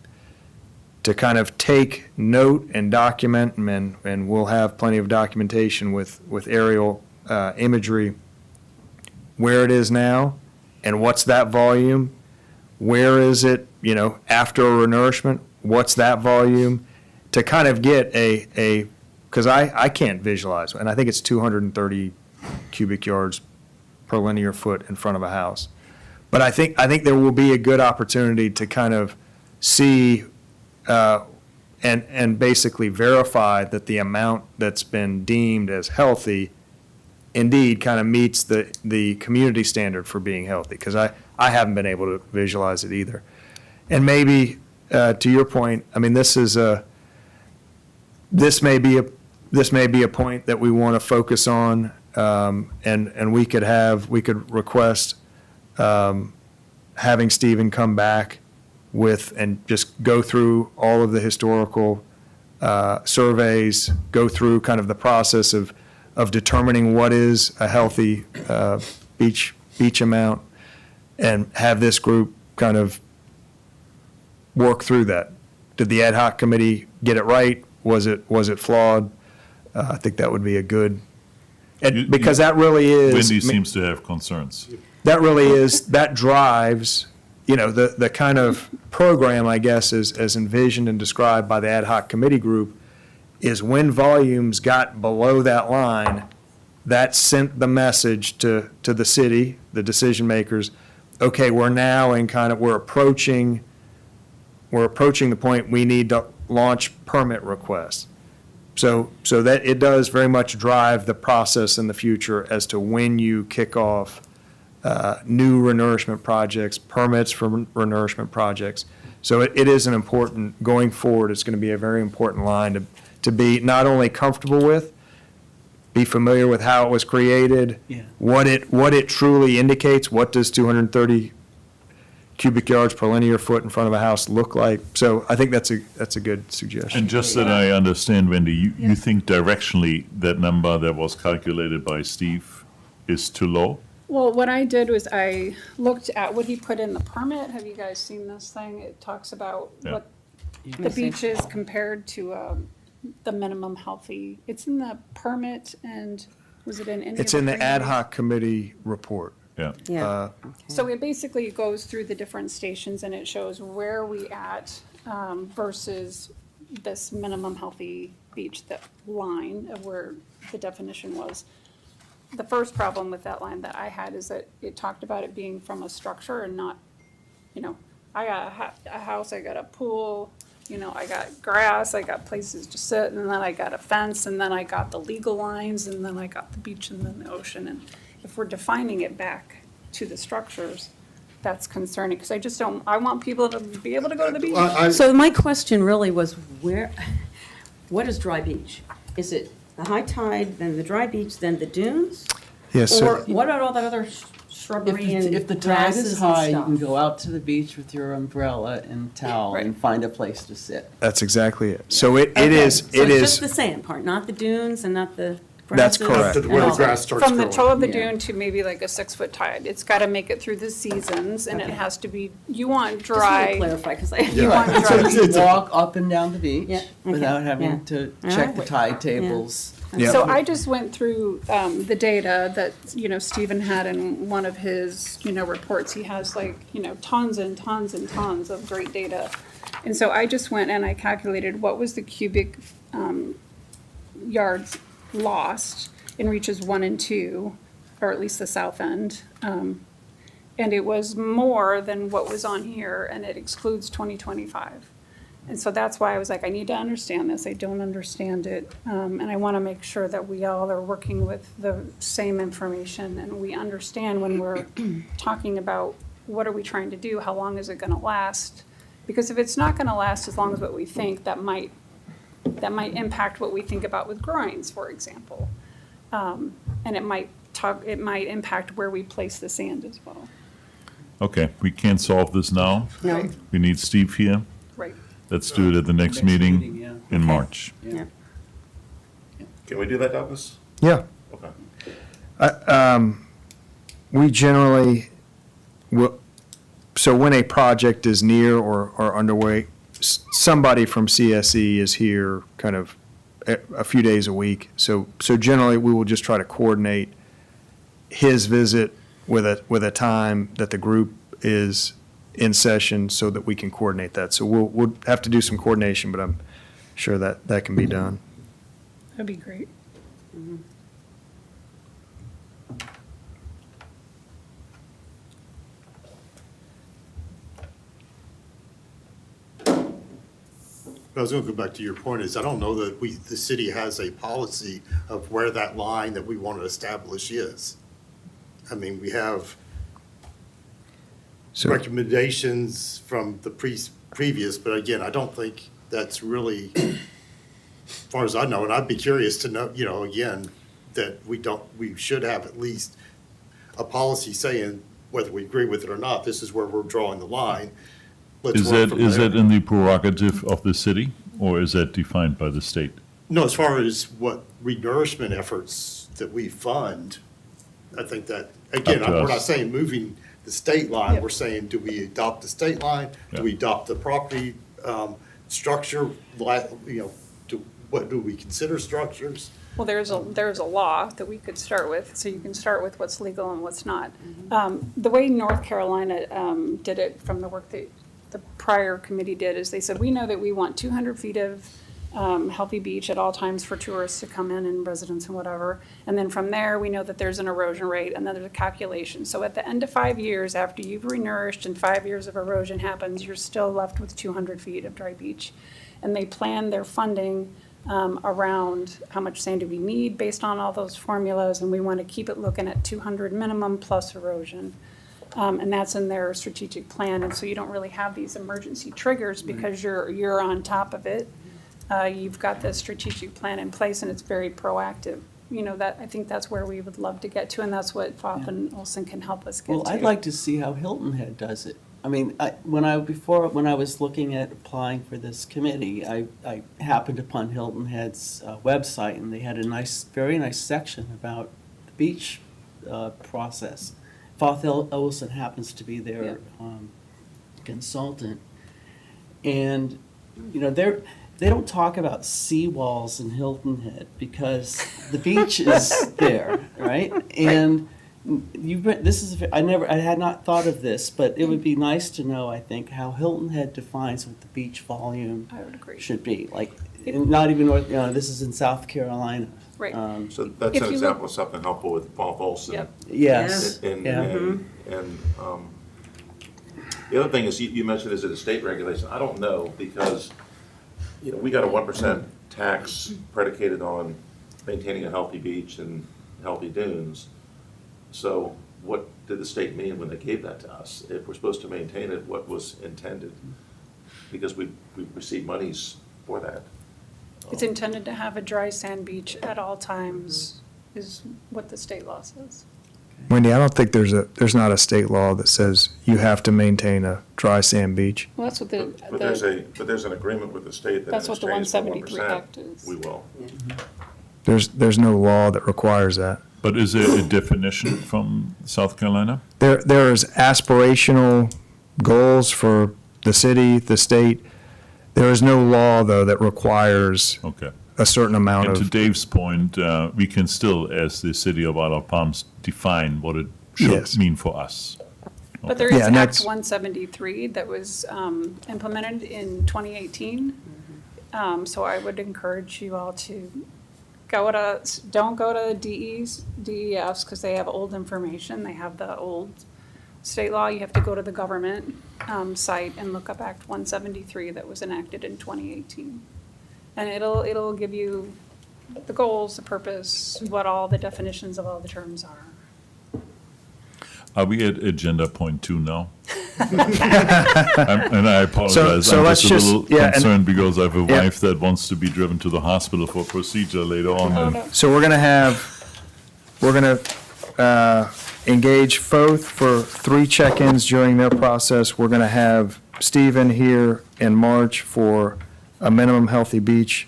to kind of take note and document, and we'll have plenty of documentation with aerial imagery, where it is now and what's that volume, where is it, after a renourishment, what's that volume, to kind of get because I can't visualize, and I think it's 230 cubic yards per linear foot in front of a house. But I think there will be a good opportunity to kind of see and basically verify that the amount that's been deemed as healthy indeed kind of meets the community standard for being healthy, because I haven't been able to visualize it either. And maybe, to your point, I mean, this may be a point that we want to focus on, and we could request having Stephen come back and just go through all of the historical surveys, go through kind of the process of determining what is a healthy beach amount, and have this group kind of work through that. Did the ad hoc committee get it right? Was it flawed? I think that would be a good, because that really is. Wendy seems to have concerns. That drives, the kind of program, I guess, as envisioned and described by the ad hoc committee group, is when volumes got below that line, that sent the message to the city, the decision makers, okay, we're approaching the point we need to launch permit requests. So that it does very much drive the process in the future as to when you kick off new renourishment projects, permits for renourishment projects. So it is an important, going forward, it's going to be a very important line to be not only comfortable with, be familiar with how it was created, what it truly indicates, what does 230 cubic yards per linear foot in front of a house look like. So I think that's a good suggestion. And just that I understand, Wendy, you think directionally that number that was calculated by Steve is too low? Well, what I did was I looked at what he put in the permit. Have you guys seen this thing? It talks about what the beach is compared to the minimum healthy. It's in the permit, and was it in any of It's in the ad agreements? hoc committee report. Yeah. Yeah. So it basically goes through the different stations and it shows where we at versus this minimum healthy beach, that line of where the definition was. the first problem with that line that I had is that it talked about it being from a structure and not, I got a house, I got a pool, I got grass, I got places to sit, and then I got a fence, and then I got the legal lines, and then I got the beach and then the ocean. And if we're defining it back to the structures, that's concerning, because I want people to be able to go to the beach. So my question really was what is dry beach? Is it the high tide, then the dry beach, then the dunes? Yes, Or so, what are all that other shrubbery and If the tide grasses is and high, you can stuff? go out to the beach with your umbrella and towel and Right. find a place to sit. that's exactly it. So it Okay, is, so it it's just the is, sand part, not the dunes and not the That's grasses? correct. To where the and all grass that? starts From the growing. toe of the Yeah. dune to maybe like a 6-foot tide. It's got to make it through the seasons, and it Okay. has to be, you want Just want to dry. clarify, because I. You want So dry. you can walk up and down the beach Yeah, okay, without yeah. having to All check right. the tide tables. Yeah. So I just went through the data that, Stephen had in one of his, reports. He has tons and tons and tons of great data. And so I just went and I calculated what was the cubic yards lost in reaches 1 and 2, or at least the south end. And it was more than what was on here, and it excludes 2025. And so that's why I was like, I need to understand this. I don't understand it. And I want to make sure that we all are working with the same information and we understand when we're talking about what are we trying to do? How long is it going to last? Because if it's not going to last as long as what we think, that might impact what we think about with groins, for example. And it might impact where we place the sand as well. Okay, we can't solve this now. No. We need Steve here. Right. Let's do it at the next Next meeting, meeting yeah. in Okay. March. Yeah. Can we do that, Douglas? yeah. Okay. We generally will, so when a project is near or underway, somebody from CSE is here kind of a few days a week. So generally, we will just try to coordinate his visit with a time that the group is in session so that we can coordinate that. So we'll have to do some coordination, but I'm sure that can be done. That'd be great. I was going to go back to your point is I don't know that the city has a policy of where that line that we want to establish is. I mean, we have So, recommendations from the previous, but again, I don't think that's really, as far as I know, and I'd be curious to know, again, that we should have at least a policy saying, whether we agree with it or not, this is where we're drawing the line. Let's Is work that, from is there. that in the prerogative of the city, or is that defined by the state? No, as far as what renourishment efforts that we fund, I think that, again, Up to we're not us. saying moving the state line, Yep. we're saying, do we adopt the state line? Yeah. Do we adopt the property structure, what do we consider structures? Well, there's a law that we could start with, so you can start with what's legal and what's not. The way North Carolina did it from the work that the prior committee did is they said, we know that we want 200 feet of healthy beach at all times for tourists to come in and residents and whatever. And then from there, we know that there's an erosion rate and then there's a calculation. So at the end of 5 years, after you've renourished and 5 years of erosion happens, you're still left with 200 feet of dry beach. And they plan their funding around how much sand do we need based on all those formulas, and we want to keep it looking at 200 minimum plus erosion. And that's in their strategic plan, and so you don't really have these emergency triggers because you're on top of it. You've got the strategic plan in place, and it's very proactive. I think that's where we would love to get to, and that's what Foth and Olson can help us get to. Well, I'd like to see how Hilton Head does it. I mean, when I was looking at applying for this committee, I happened upon Hilton Head's website, and they had a very nice section about the beach process. Foth Olson happens to be their consultant, and they don't talk about seawalls in Hilton Head because the beach is there, right? And I had not thought of this, but it would be nice to know, I think, how Hilton Head defines what the beach volume I would agree. should be. Like, not even North, this is in South Carolina. Right. So that's If an you example of something helpful with Paul Folsom. Yep. Yes, And, yeah. and the other thing is, you mentioned, is it a state regulation? I don't know, because, we got a 1% tax predicated on maintaining a healthy beach and healthy dunes. So what did the state mean when they gave that to us? If we're supposed to maintain it, what was intended? Because we received monies for that. It's intended to have a dry sand beach at all times, is what the state law says. Wendy, I don't think there's not a state law that says you have to maintain a dry sand beach. Well, that's what the, But there's an agreement with the state that in That's what the exchange for 173 1%, Act is. we will. There's no law that requires that. But is there a definition from South Carolina? There is aspirational goals for the city, the state. There is no law, though, that requires Okay. a certain amount And to of, Dave's point, we can still, as the city of Isle of Palms, define what it should Yes. mean for us. But there Yeah, is and Act that's- 173 that was implemented in 2018. So I would encourage you all to don't go to DES, because they have old information. They have the old state law. You have to go to the government site and look up Act 173 that was enacted in 2018. And it'll give you the goals, the purpose, what all the definitions of all the terms are. Are we at agenda point 2 now? And I apologize, so I'm let's just a just- little yeah, and- concerned because I have a Yeah. wife that wants to be driven to the hospital for procedure later on. Oh, and- no. so we're going to engage Foth for 3 check-ins during their process. We're going to have Stephen here in March for a minimum healthy beach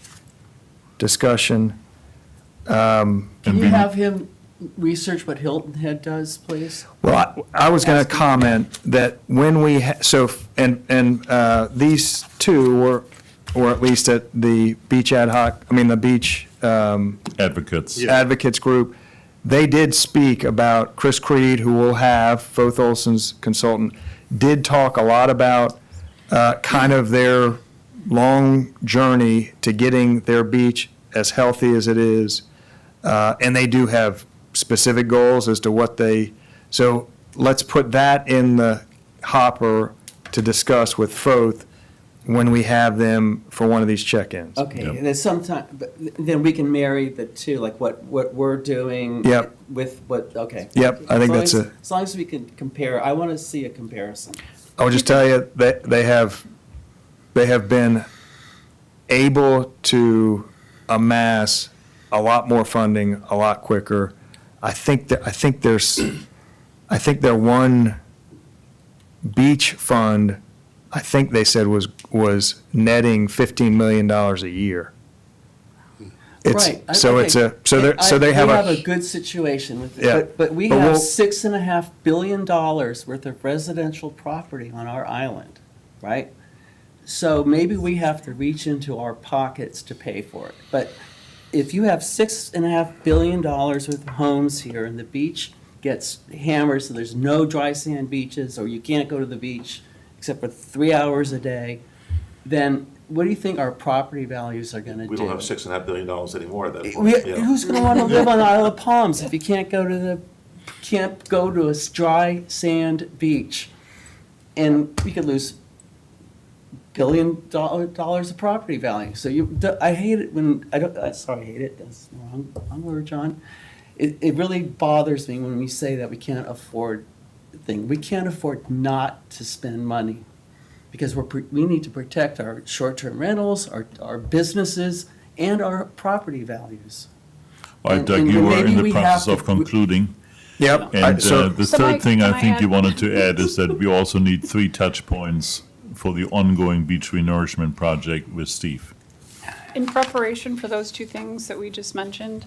discussion. Can you we- have him research what Hilton Head does, please? Well, I was going to comment that when we, these two were, or at least at the beach the beach Advocates. advocates group, they did speak about, Chris Creed, who will have, Foth Olson's consultant, did talk a lot about kind of their long journey to getting their beach as healthy as it is. And they do have specific goals as to what so let's put that in the hopper to discuss with Foth when we have them for one of these check-ins. Okay, Yep. and then sometime, but then we can marry the two, like what we're doing. Yep. With what, okay. Yep, I think that's As long as we can compare, I want to see a comparison. I would just tell you that they have been able to amass a lot more funding a lot quicker. I think their one beach fund, I think they said was netting $15 million a year. It's, Right. so okay. it's they have We have a a, good situation with Yeah. it, but we But have we'll- $6.5 billion worth of residential property on our island, right? So maybe we have to reach into our pockets to pay for it. But if you have $6.5 billion worth of homes here and the beach gets hammered, so there's no dry sand beaches, or you can't go to the beach except for 3 hours a day, then what do you think our property values are gonna do? We don't have $6.5 billion anymore at that point. Yeah. Who's gonna wanna live on Isle of Palms if you can't go to a dry sand beach? And we could lose $1 billion of property value. So I hate it when, I hate it, that's the wrong word, John. It really bothers me when we say that we can't afford things. We can't afford not to spend money, because we need to protect our short-term rentals, our businesses, and our property values. All right, And- Doug, and you were maybe in the we process have of to- concluding. yep. And the So third Mike, thing can I I think you add- wanted to add is that we also need 3 touch points for the ongoing beach renourishment project with Steve. In preparation for those 2 things that we just mentioned,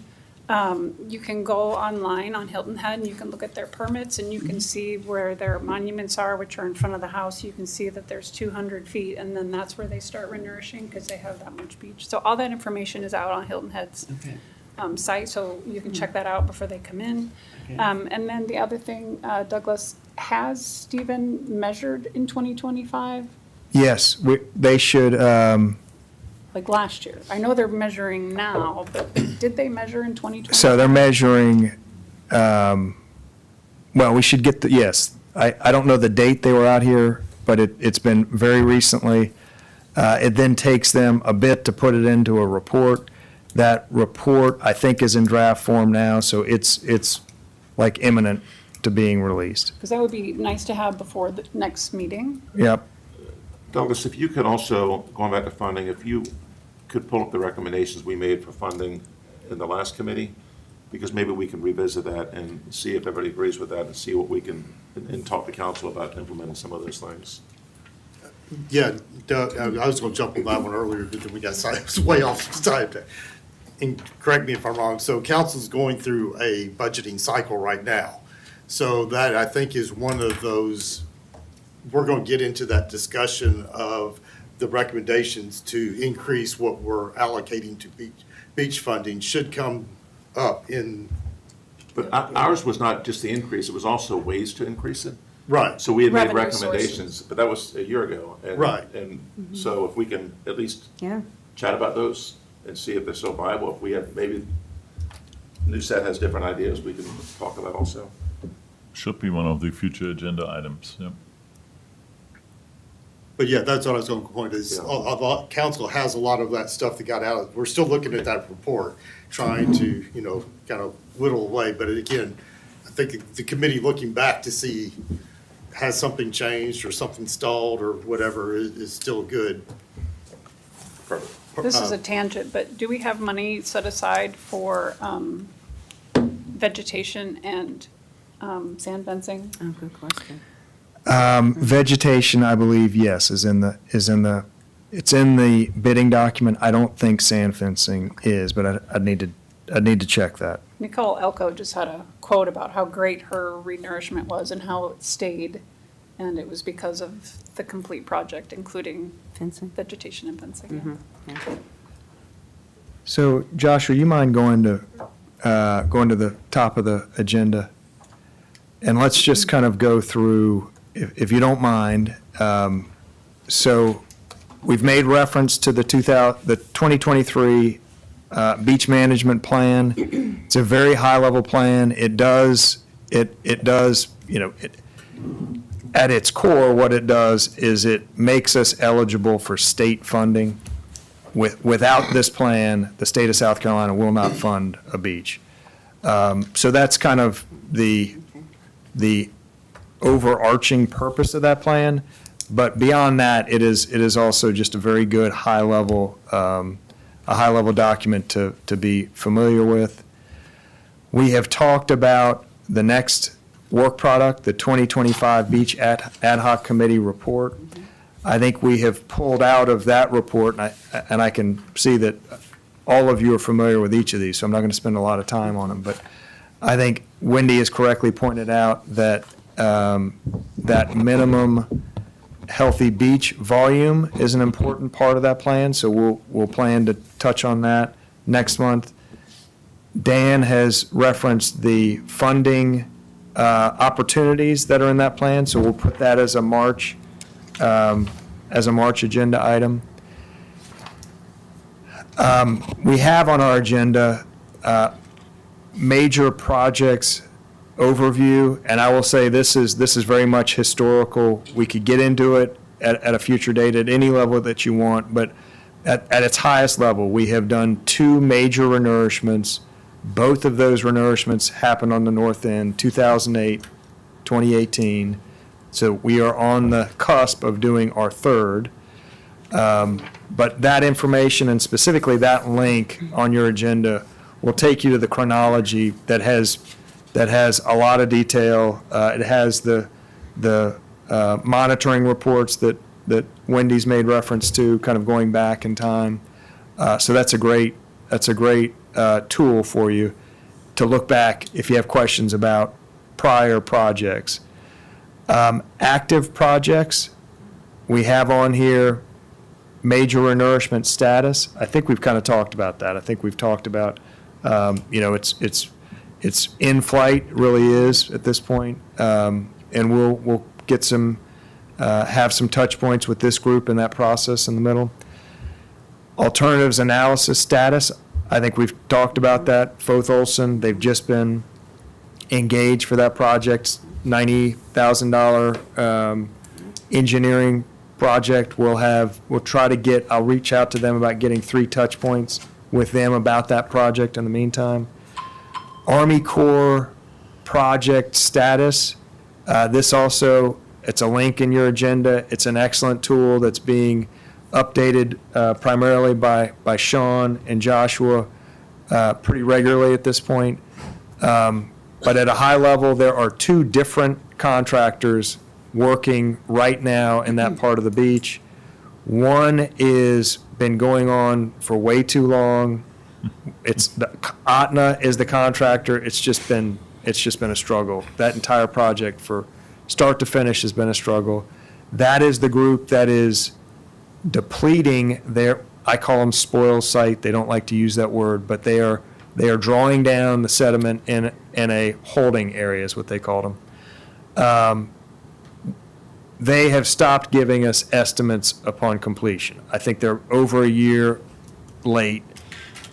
you can go online on Hilton Head and you can look at their permits and you can see where their monuments are, which are in front of the house. You can see that there's 200 feet, and then that's where they start renourishing because they have that much beach. So all that information is out on Hilton Head's Okay. site, so you can check that out before they come in. And then the other thing, Douglas, has Stephen measured in 2025, Yes, they should, like last year? I know they're measuring now, but did they measure in 2025? so they're measuring, well, we should get yes. I don't know the date they were out here, but it's been very recently. It then takes them a bit to put it into a report. That report, I think, is in draft form now, so it's like imminent to being released. Because that would be nice to have before the next meeting. Yep. Douglas, if you could also, going back to funding, if you could pull up the recommendations we made for funding in the last committee, because maybe we can revisit that and see if everybody agrees with that and see what we can, and talk to council about implementing some of those things. Yeah, Doug, I was going to jump on that one earlier, but then we got I was way off side. And correct me if I'm wrong. So council's going through a budgeting cycle right now. So that, I think, is one of those, we're going to get into that discussion of the recommendations to increase what we're allocating to beach funding should come up in, But ours was not just the increase, it was also ways to increase it. right. So we had made Revenue recommendations, but that was a year ago. And- Right. And so if we can at least Yeah. chat about those and see if they're still viable, if we have, maybe new set has different ideas, we can talk about also. Should be one of the future agenda items, yeah. But yeah, that's what I was going to point is, Yeah. council has a lot of that stuff that got out. We're still looking at that report, trying to, kind of whittle away. But again, I think the committee looking back to see, has something changed or something stalled or whatever is still good. Perfect. This is a tangent, but do we have money set aside for vegetation and sand fencing? Oh, good question. Vegetation, I believe, yes, it's in the bidding document. I don't think sand fencing is, but I'd need to check that. Nicole Elko just had a quote about how great her renourishment was and how it stayed. And it was because of the complete project, including Fencing? vegetation and fencing. Yeah. So Josh, you mind going to the top of the agenda? And let's just kind of go through, if you don't mind. So we've made reference to the 2023 beach management plan. It's a very high-level plan. It does, at its core, what it does is it makes us eligible for state funding. Without this plan, the state of South Carolina will not fund a beach. So that's kind of the overarching purpose of that plan. But beyond that, it is also just a very good high-level document to be familiar with. We have talked about the next work product, the 2025 Beach Ad Hoc Committee report. I think we have pulled out of that report, and I can see that all of you are familiar with each of these, so I'm not going to spend a lot of time on them. But I think Wendy has correctly pointed out that that minimum healthy beach volume is an important part of that plan, so we'll plan to touch on that next month. Dan has referenced the funding opportunities that are in that plan, so we'll put that as a March agenda item. We have on our agenda major projects overview, and I will say this is very much historical. We could get into it at a future date at any level that you want, but at its highest level, we have done 2 major renourishments. Both of those renourishments happened on the north end, 2008, 2018. So we are on the cusp of doing our third. But that information, and specifically that link on your agenda, will take you to the chronology that has a lot of detail. It has the monitoring reports that Wendy's made reference to, kind of going back in time. So that's a great tool for you to look back if you have questions about prior projects. Active projects, we have on here major renourishment status. I think we've kind of talked about that. I think we've talked about You know, it's in flight, really is at this point. And we'll get some, have some touch points with this group in that process in the middle. Alternatives analysis status, I think we've talked about that. Foth Olson, they've just been engaged for that project, $90,000 engineering project. We'll try to get, I'll reach out to them about getting 3 touch points with them about that project in the meantime. Army Corps project status, this also, it's a link in your agenda. It's an excellent tool that's being updated primarily by Sean and Joshua pretty regularly at this point. But at a high level, there are 2 different contractors working right now in that part of the beach. One is been going on for way too long. Aetna is the contractor. It's just been a struggle. That entire project for start to finish has been a struggle. That is the group that is depleting their, I call them spoil site. They don't like to use that word, but they are drawing down the sediment in a holding area is what they called them. They have stopped giving us estimates upon completion. I think they're over a year late,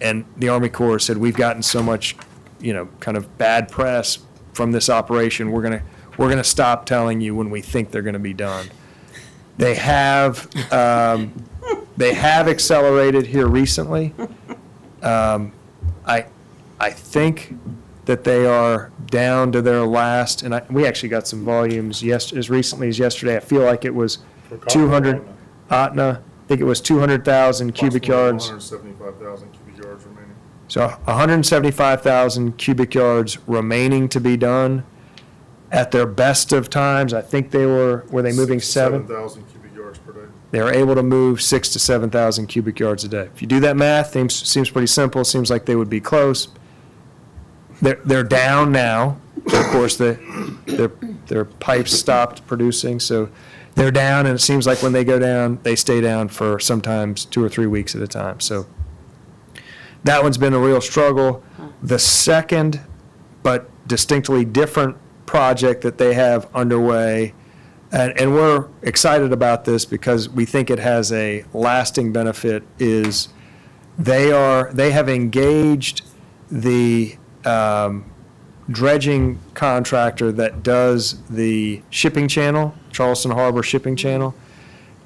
and the Army Corps said, we've gotten so much, kind of bad press from this operation, we're gonna stop telling you when we think they're gonna be done. They have accelerated here recently. I think that they are down to their last, and we actually got some volumes as recently as yesterday. I feel like it was 200, Aetna, I think it was 200,000 cubic yards. 175,000 cubic yards remaining. So 175,000 cubic yards remaining to be done. At their best of times, I think were they moving 7,000 cubic yards per day. They are able to move 6,000 to 7,000 cubic yards a day. If you do that math, seems pretty simple. Seems like they would be close. They're down now. Of course, their pipes stopped producing, so they're down. And it seems like when they go down, they stay down for sometimes 2 or 3 weeks at a time. So that one's been a real struggle. The second, but distinctly different project that they have underway. And we're excited about this because we think it has a lasting benefit, is they have engaged the dredging contractor that does the shipping channel, Charleston Harbor Shipping Channel.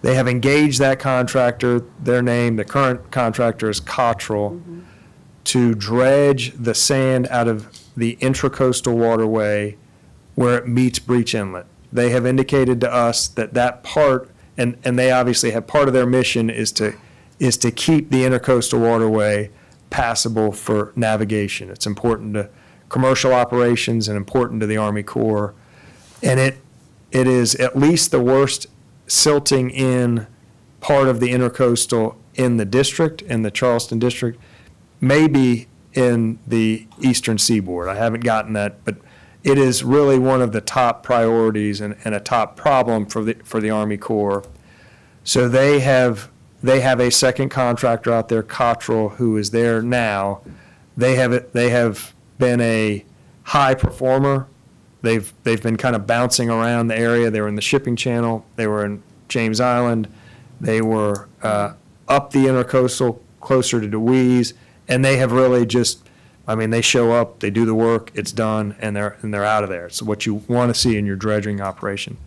They have engaged that contractor, the current contractor is Cottrell, to dredge the sand out of the intracoastal waterway where it meets Breach Inlet. They have indicated to us that part, and they obviously have part of their mission is to keep the intercoastal waterway passable for navigation. It's important to commercial operations and important to the Army Corps. And it is at least the worst silting in part of the intercoastal in the district, in the Charleston district, maybe in the eastern seaboard. I haven't gotten that, but it is really one of the top priorities and a top problem for the Army Corps. So they have a second contractor out there, Cottrell, who is there now. They have been a high performer. They've been kind of bouncing around the area. They were in the shipping channel. They were in James Island. They were up the intercoastal closer to DeWeese, and they have really they show up, they do the work, it's done, and they're out of there. It's what you want to see in your dredging operation.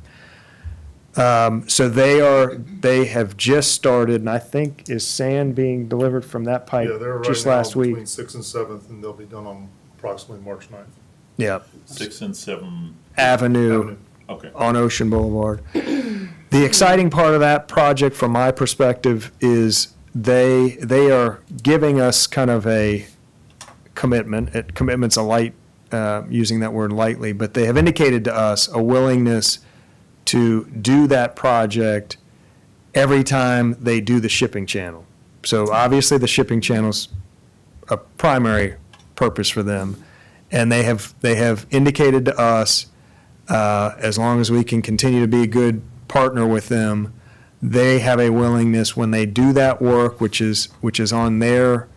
So they have just started, and I think, is sand being delivered from that pipe Yeah, they're just right now last week? between 6th and 7th, and they'll be done on approximately March 9th. Yeah, 6 and 7, Avenue okay. on Ocean Boulevard. The exciting part of that project, from my perspective, is they are giving us kind of a commitment. Commitment's a light, using that word lightly, but they have indicated to us a willingness to do that project every time they do the shipping channel. So obviously the shipping channel's a primary purpose for them, and they have indicated to us, as long as we can continue to be a good partner with them, they have a willingness when they do that work, which is on their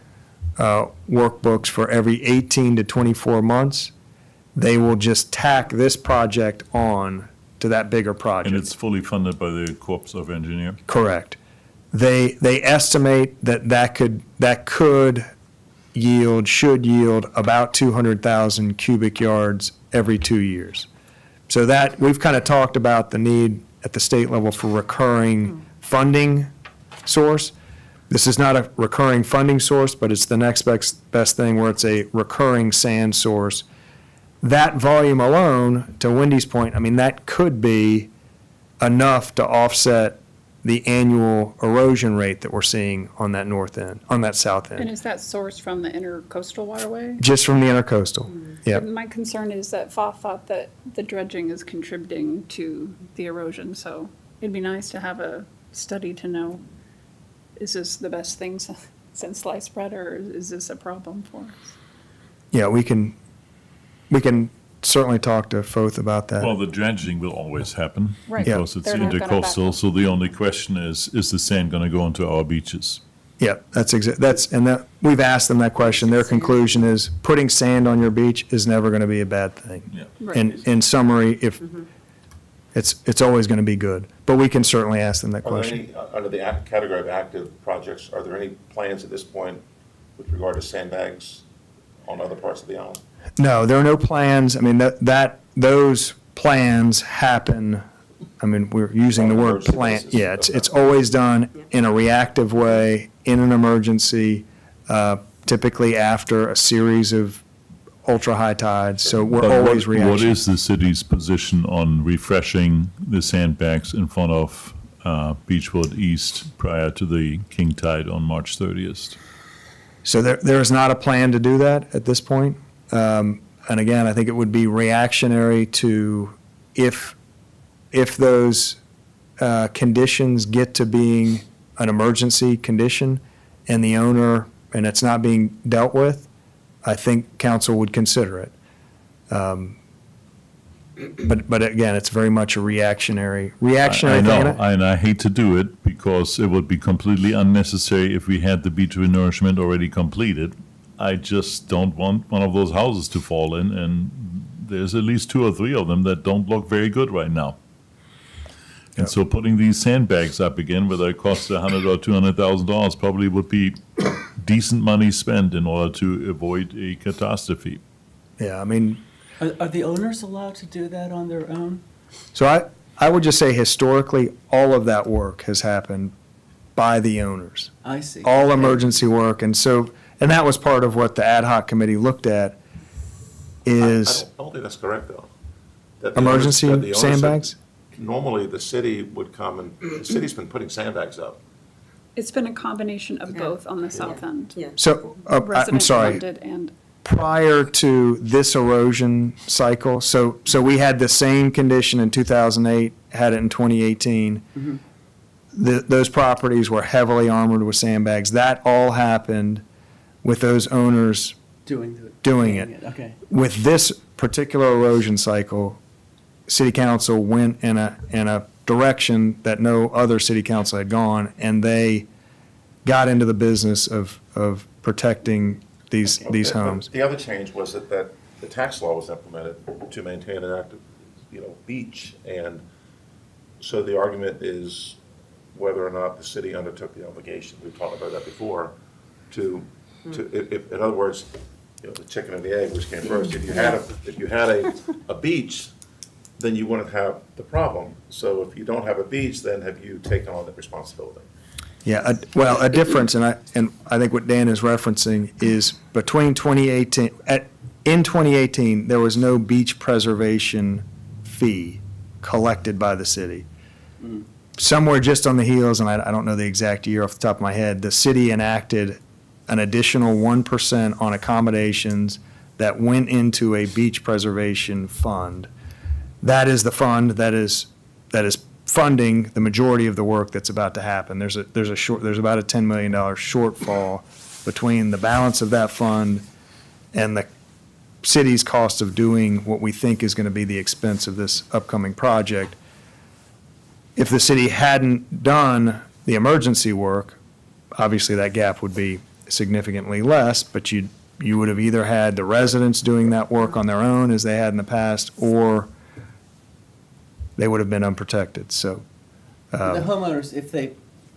workbooks for every 18 to 24 months. They will just tack this project on to that bigger project. And it's fully funded by the Corps of Engineers. Correct. They estimate that could yield, should yield about 200,000 cubic yards every 2 years. So that, we've kind of talked about the need at the state level for recurring funding source. This is not a recurring funding source, but it's the next best thing where it's a recurring sand source. That volume alone, to Wendy's point, I mean, that could be enough to offset the annual erosion rate that we're seeing on that north end, on that south And end, is that sourced from the intercoastal waterway? just from the intercoastal. Yep. My concern is that FOF thought that the dredging is contributing to the erosion, so it'd be nice to have a study to know, is this the best thing since sliced bread, or is this a problem for us? Yeah, we can certainly talk to Foth about that. Well, the dredging will always happen. Right. Because it's They're not gonna back intercoastal, up. so the only question is the sand going to go into our beaches? Yeah, we've asked them that question. Their conclusion is putting sand on your beach is never going to be a bad thing. Yeah. Right. In summary, if, it's always going to be good. But we can certainly ask them that Are there question. any, under the category of active projects, are there any plans at this point with regard to sandbags on other parts of the island? No, there are no plans. I mean, those plans happen, I mean, we're using the word Emergency plan. basis. Yeah, it's Okay. always done in a reactive way, in an emergency, typically after a series of ultra-high tides. So we're But always what reacting. is the city's position on refreshing the sandbags in front of Beechwood East prior to the king tide on March 30th? So there is not a plan to do that at this point. And again, I think it would be reactionary to if those conditions get to being an emergency condition and the owner, and it's not being dealt with, I think council would consider it. But again, it's very much a reactionary I thing. know, and I hate to do it because it would be completely unnecessary if we had the beach renourishment already completed. I just don't want one of those houses to fall in, and there's at least 2 or 3 of them that don't look very good right now. And so putting these sandbags up again, whether it costs $100,000 or $200,000, probably would be decent money spent in order to avoid a catastrophe. Yeah, I mean, Are the owners allowed to do that on their own? so I would just say historically, all of that work has happened by the owners. I see. All emergency work, and that was part of what the ad hoc committee looked at, is I don't think that's correct, though. That the owners- that the emergency owners said- sandbags? Normally, the city would come and, the city's been putting sandbags up. It's been a combination of both on the south end. Yeah. So, I'm Resident sorry, funded and, prior to this erosion cycle, so we had the same condition in 2008, had it in 2018. Those properties were heavily armored with sandbags. That all happened with those owners Doing it. Okay. With this particular erosion cycle, city council went in a direction that no other city council had gone, and they got into the business of protecting these homes. The other change was that the tax law was implemented to maintain an active, beach. And so the argument is whether or not the city undertook the obligation, we've talked about that before, if, in other words, the chicken and the egg, which came first. If you had a beach, then you wouldn't have the problem. So if you don't have a beach, then have you taken on that responsibility? Yeah, a difference, and I think what Dan is referencing is between 2018, in 2018, there was no beach preservation fee collected by the city. Somewhere just on the heels, and I don't know the exact year off the top of my head, the city enacted an additional 1% on accommodations that went into a beach preservation fund. That is the fund that is funding the majority of the work that's about to happen. There's about a $10 million shortfall between the balance of that fund and the city's cost of doing what we think is going to be the expense of this upcoming project. If the city hadn't done the emergency work, obviously that gap would be significantly less, but you would have either had the residents doing that work on their own as they had in the past, or they would have been unprotected, so. The homeowners, if they,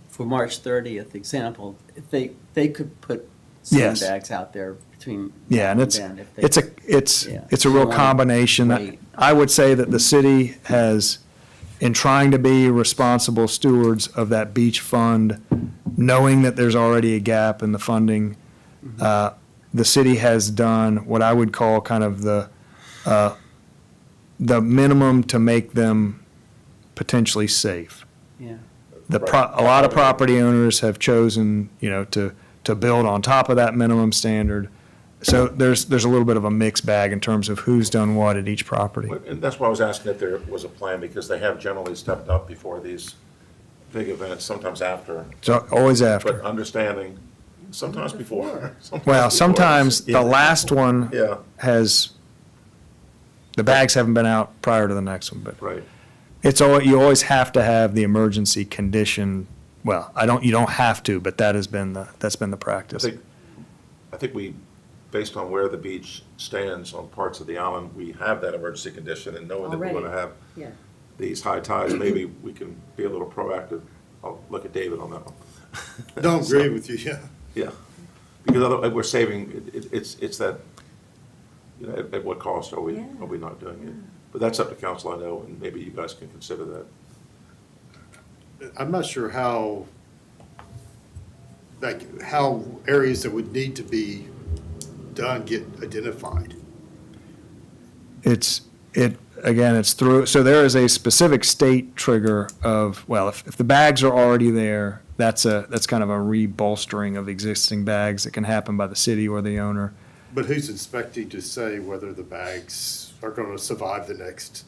for March 30th example, if they could put Yes. sandbags out there between Yeah, now and and then. if they- Yeah. it's a real They wanna combination. wait. I would say that the city has, in trying to be responsible stewards of that beach fund, knowing that there's already a gap in the funding, the city has done what I would call kind of the minimum to make them potentially safe. Yeah. A lot of property owners have chosen, to build on top of that minimum standard. So there's a little bit of a mixed bag in terms of who's done what at each property. And that's why I was asking if there was a plan, because they have generally stepped up before these big events, sometimes after, So always but after. understanding, sometimes before. Well, before. sometimes Yeah. the last one Yeah, the bags haven't been out prior to the next one, but right. you always have to have the emergency condition. Well, you don't have to, but that's been the practice. I think we, based on where the beach stands on parts of the island, we have that emergency condition, and knowing that we're Already. gonna have Yeah. these high tides, maybe we can be a little proactive. I'll look at David on that one. Don't agree with you, yeah. Yeah, because otherwise we're saving, it's that, at what cost are we not doing it? But that's up to council, I know, and maybe you guys can consider that. I'm not sure how areas that would need to be done get identified. It's through, so there is a specific state trigger of, well, if the bags are already there, that's kind of a rebolstering of existing bags that can happen by the city or the owner. But who's inspecting to say whether the bags are going to survive the next?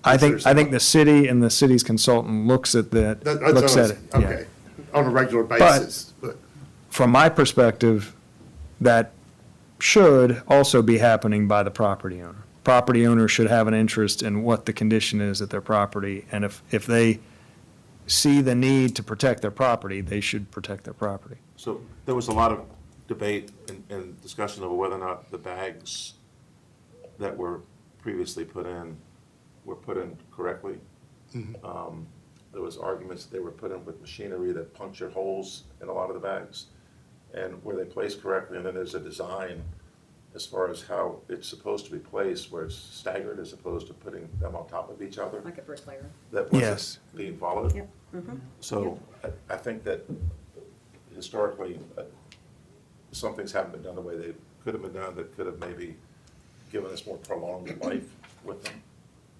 I think the city and the city's consultant looks at That's what looks I at was- it. yeah. Okay, on a regular basis, but. From my perspective, that should also be happening by the property owner. Property owners should have an interest in what the condition is at their property, and if they see the need to protect their property, they should protect their property. So there was a lot of debate and discussion over whether or not the bags that were previously put in were put in correctly. There was arguments that they were put in with machinery that punctured holes in a lot of the bags, and were they placed correctly? And then there's a design as far as how it's supposed to be placed, where it's staggered as opposed to putting them on top of each other. Like a bricklayer. That Yes. wasn't being followed. Yep. Mhm. So I think that historically, some things haven't been done the way they could have been done, that could have maybe given us more prolonged life with them.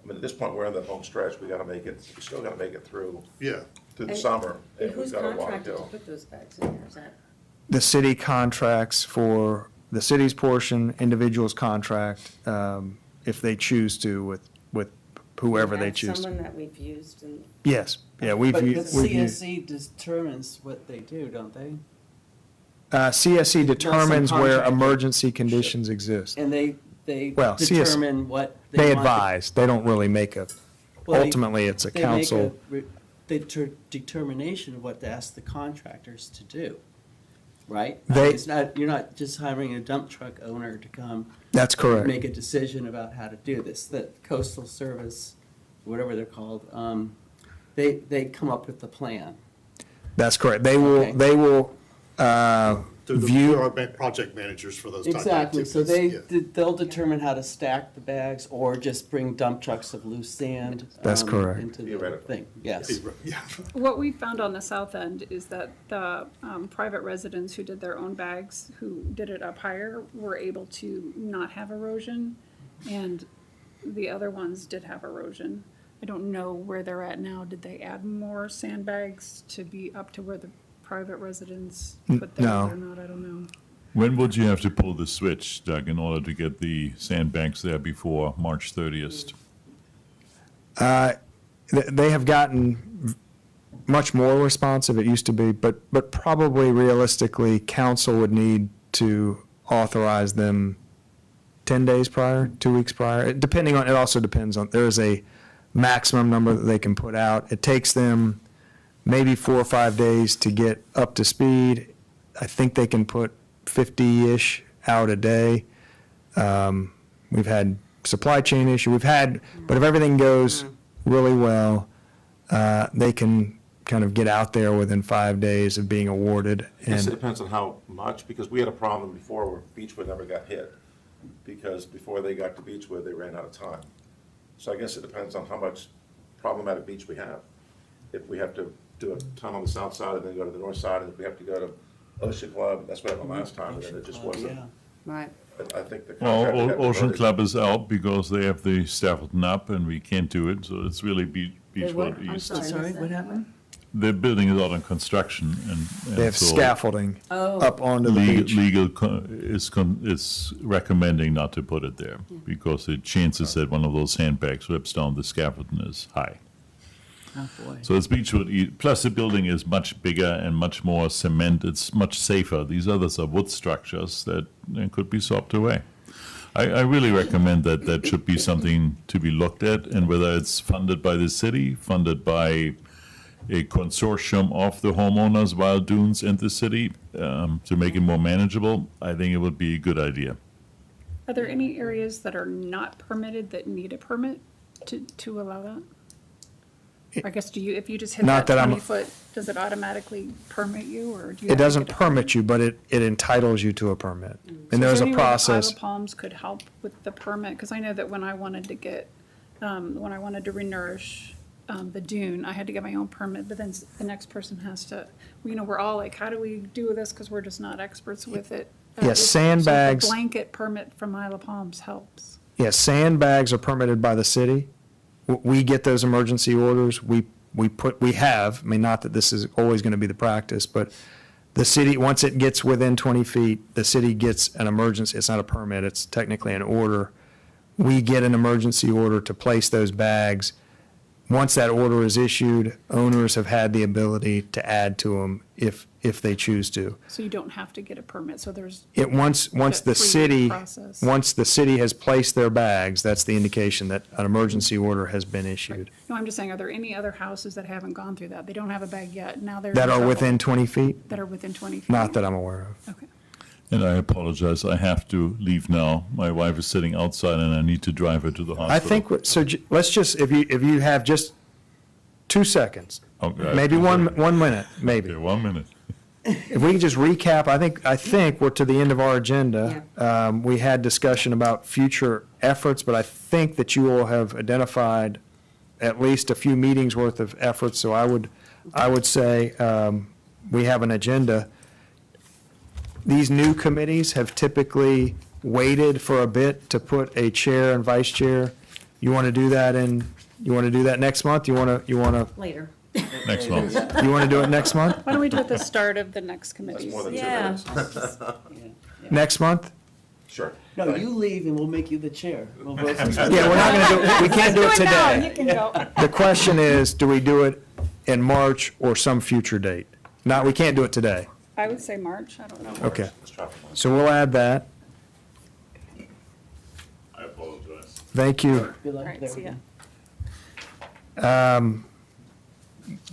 I mean, at this point, we're in the home stretch, we still gotta make it through Yeah, the And- summer, And and we've who's got a while to contracted to go. put those bags in there? Is that? The city contracts for the city's portion, individuals contract, if they choose to, with whoever they Have choose. Someone that we've used and. Yes, yeah, we've But used. CSE determines what they do, don't they? CSE determines where contractor. emergency conditions exist. And they Well, determine what They they want. advise, they don't really make a, Well, they- ultimately, it's a They make council. determination of what to ask the contractors to do, right? They- It's not, you're not just hiring a dump truck owner to come That's correct. make a decision about how to do this. The coastal service, whatever they're called, they come up with the plan. That's correct. Okay. They will they're view, our project managers for those type of Exactly, so activities, yeah. they'll determine how to stack the bags or just bring dump trucks of loose sand. That's correct. Into the Theoretically. thing, yes. Yeah. What we found on the south end is that the private residents who did their own bags, who did it up higher, were able to not have erosion, and the other ones did have erosion. I don't know where they're at now. Did they add more sandbags to be up to where the private residents put theirs no. or not? I don't know. When would you have to pull the switch, Doug, in order to get the sandbanks there before March 30th? they have gotten much more responsive. It used to be, but probably realistically, council would need to authorize them 10 days prior, 2 weeks prior, it also depends on, there is a maximum number that they can put out. It takes them maybe 4 or 5 days to get up to speed. I think they can put 50-ish out a day. We've had supply chain issue, but if everything goes really well, they can kind of get out there within 5 days of being awarded. I guess it And depends on how much, because we had a problem before where Beechwood never got hit, because before they got to Beechwood, they ran out of time. So I guess it depends on how much problematic beach we have. If we have to do a ton on the south side and then go to the north side, and if we have to go to Ocean Club, that's what happened last time, and then it just wasn't. Right. I think the Well, contractor got Ocean diverted. Club is out because they have the Stapleton up and we can't do it, so it's really Beachwood I'm East. sorry. what happened? The building is out on construction and they have so scaffolding Oh. up onto the beach. is recommending not to put it there because the chances that one of those sandbags rips down the scaffolding is high. Oh, boy. So it's Beechwood East, plus the building is much bigger and much more cement, it's much safer. These others are wood structures that could be swapped away. I really recommend that that should be something to be looked at, and whether it's funded by the city, funded by a consortium of the homeowners, Wild Dunes, and the city, to make it more manageable, I think it would be a good idea. Are there any areas that are not permitted that need a permit to allow that? I guess, if you just hit Not that that I'm- 20-foot, does it automatically permit you, or do you? It doesn't permit you, but it entitles you to a permit. And there's a process. Isle of Palms could help with the permit, because I know that when I wanted to renourish the dune, I had to get my own permit, but then the next person has to, we're all like, how do we do this, because we're just not experts with it. Yes, So sandbags- the blanket permit from Isle of Palms helps. Yes, sandbags are permitted by the city. We get those emergency orders. We have, I mean, not that this is always going to be the practice, but the city, once it gets within 20 feet, the city gets an emergency, it's not a permit, it's technically an order. We get an emergency order to place those bags. Once that order is issued, owners have had the ability to add to them if they choose to. So you don't have to get a permit, so there's, Once the That 3-week city, process. once the city has placed their bags, that's the indication that an emergency order has been issued. no, I'm just saying, are there any other houses that haven't gone through that? They don't have a bag yet, now they're. in That are trouble. within 20 feet? That are within 20 feet? Not that I'm aware of. Okay. And I apologize, I have to leave now. My wife is sitting outside and I need to drive her to the hospital. I think, let's just, if you have just 2 seconds, Okay. maybe 1 minute, maybe. Okay, 1 minute. If we can just recap, I think we're to the end of our agenda. We had discussion about future efforts, but I think that you all have identified at least a few meetings worth of efforts, so I would say we have an agenda. These new committees have typically waited for a bit to put a chair and vice chair. You want to do that next month? You want to Later. Next month. do it next month? Why don't we do it at the start of the next committee? That's more than 2 Yeah. minutes. Next month? Sure. No, you leave and we'll make you the chair. We'll vote for you. Yeah, we're not going to we can't do it now, you today. can go. The question is, do we do it in March or some future date? We can't do it today. I would say March, I don't know. Okay, Let's try for one. so we'll add that. I apologize. Thank you. Good All luck right, there. see ya.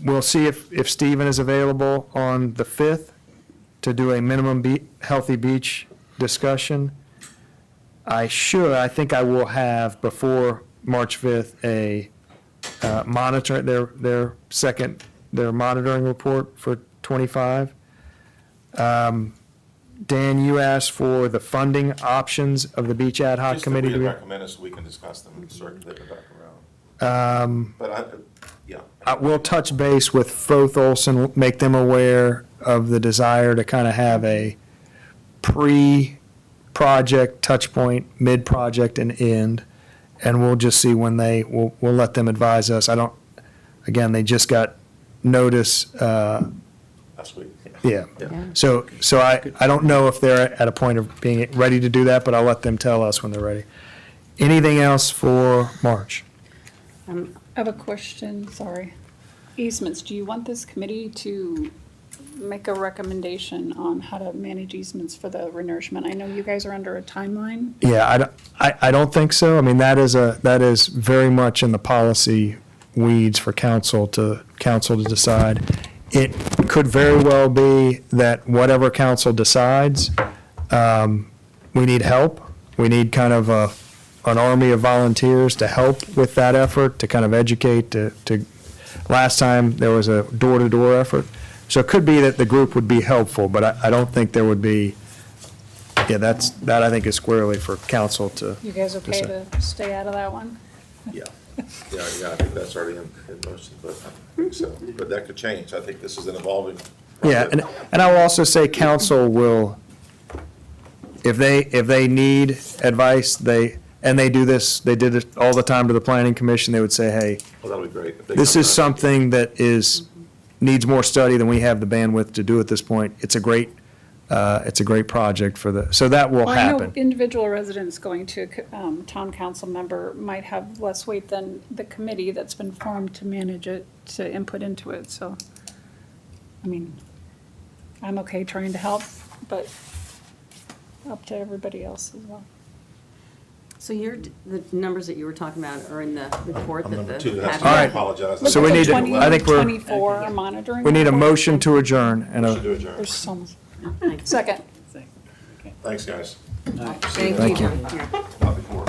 We'll see if Stephen is available on the 5th to do a minimum healthy beach discussion. I think I will have before March 5th a monitor, their monitoring report for 25. Dan, you asked for the funding options of the Beach Ad Hoc Just that Committee. we to be- recommend it so we can discuss them and circulate them back around. But We'll touch base with Foth Olson, make them aware of the desire to kind of have a pre-project touch point, mid-project and end, and we'll just see when we'll let them advise us. Again, they just got notice, last week. yeah. Yeah. So I don't know if they're at a point of being ready to do that, but I'll let them tell us when they're ready. Anything else for March? I have a question, sorry. Easements, do you want this committee to make a recommendation on how to manage easements for the renourishment? I know you guys are under a timeline. Yeah, I don't think so. I mean, that is very much in the policy weeds for council to decide. it could very well be that whatever council decides, we need help. We need kind of an army of volunteers to help with that effort, to kind of educate, last time there was a door-to-door effort. So it could be that the group would be helpful, but I don't think there would be, that I think is squarely for council to. You guys okay to stay out of that one? Yeah, I think that's already in motion, but I think so. But that could change. I think this is an evolving Yeah, project. and I will also say council will, if they need advice, they do this, they did it all the time to the planning commission, they would say, hey, Well, that'll be great. if they this come is back. something that needs more study than we have the bandwidth to do at this point. It's a great project so that will Well, I know happen. individual residents going to a town council member might have less weight than the committee that's been formed to manage it, to input into it, so, I mean, I'm okay trying to help, but up to everybody else as well. So the numbers that you were talking about are in the report I'm that number the. two. That's All I right. apologize. So we need to- I think we're- 24 monitoring. We need a report. motion to adjourn and Should do a, adjourn. There's some, Thanks. second. Thanks, guys. Thank Thank you. you. Yeah. Not before.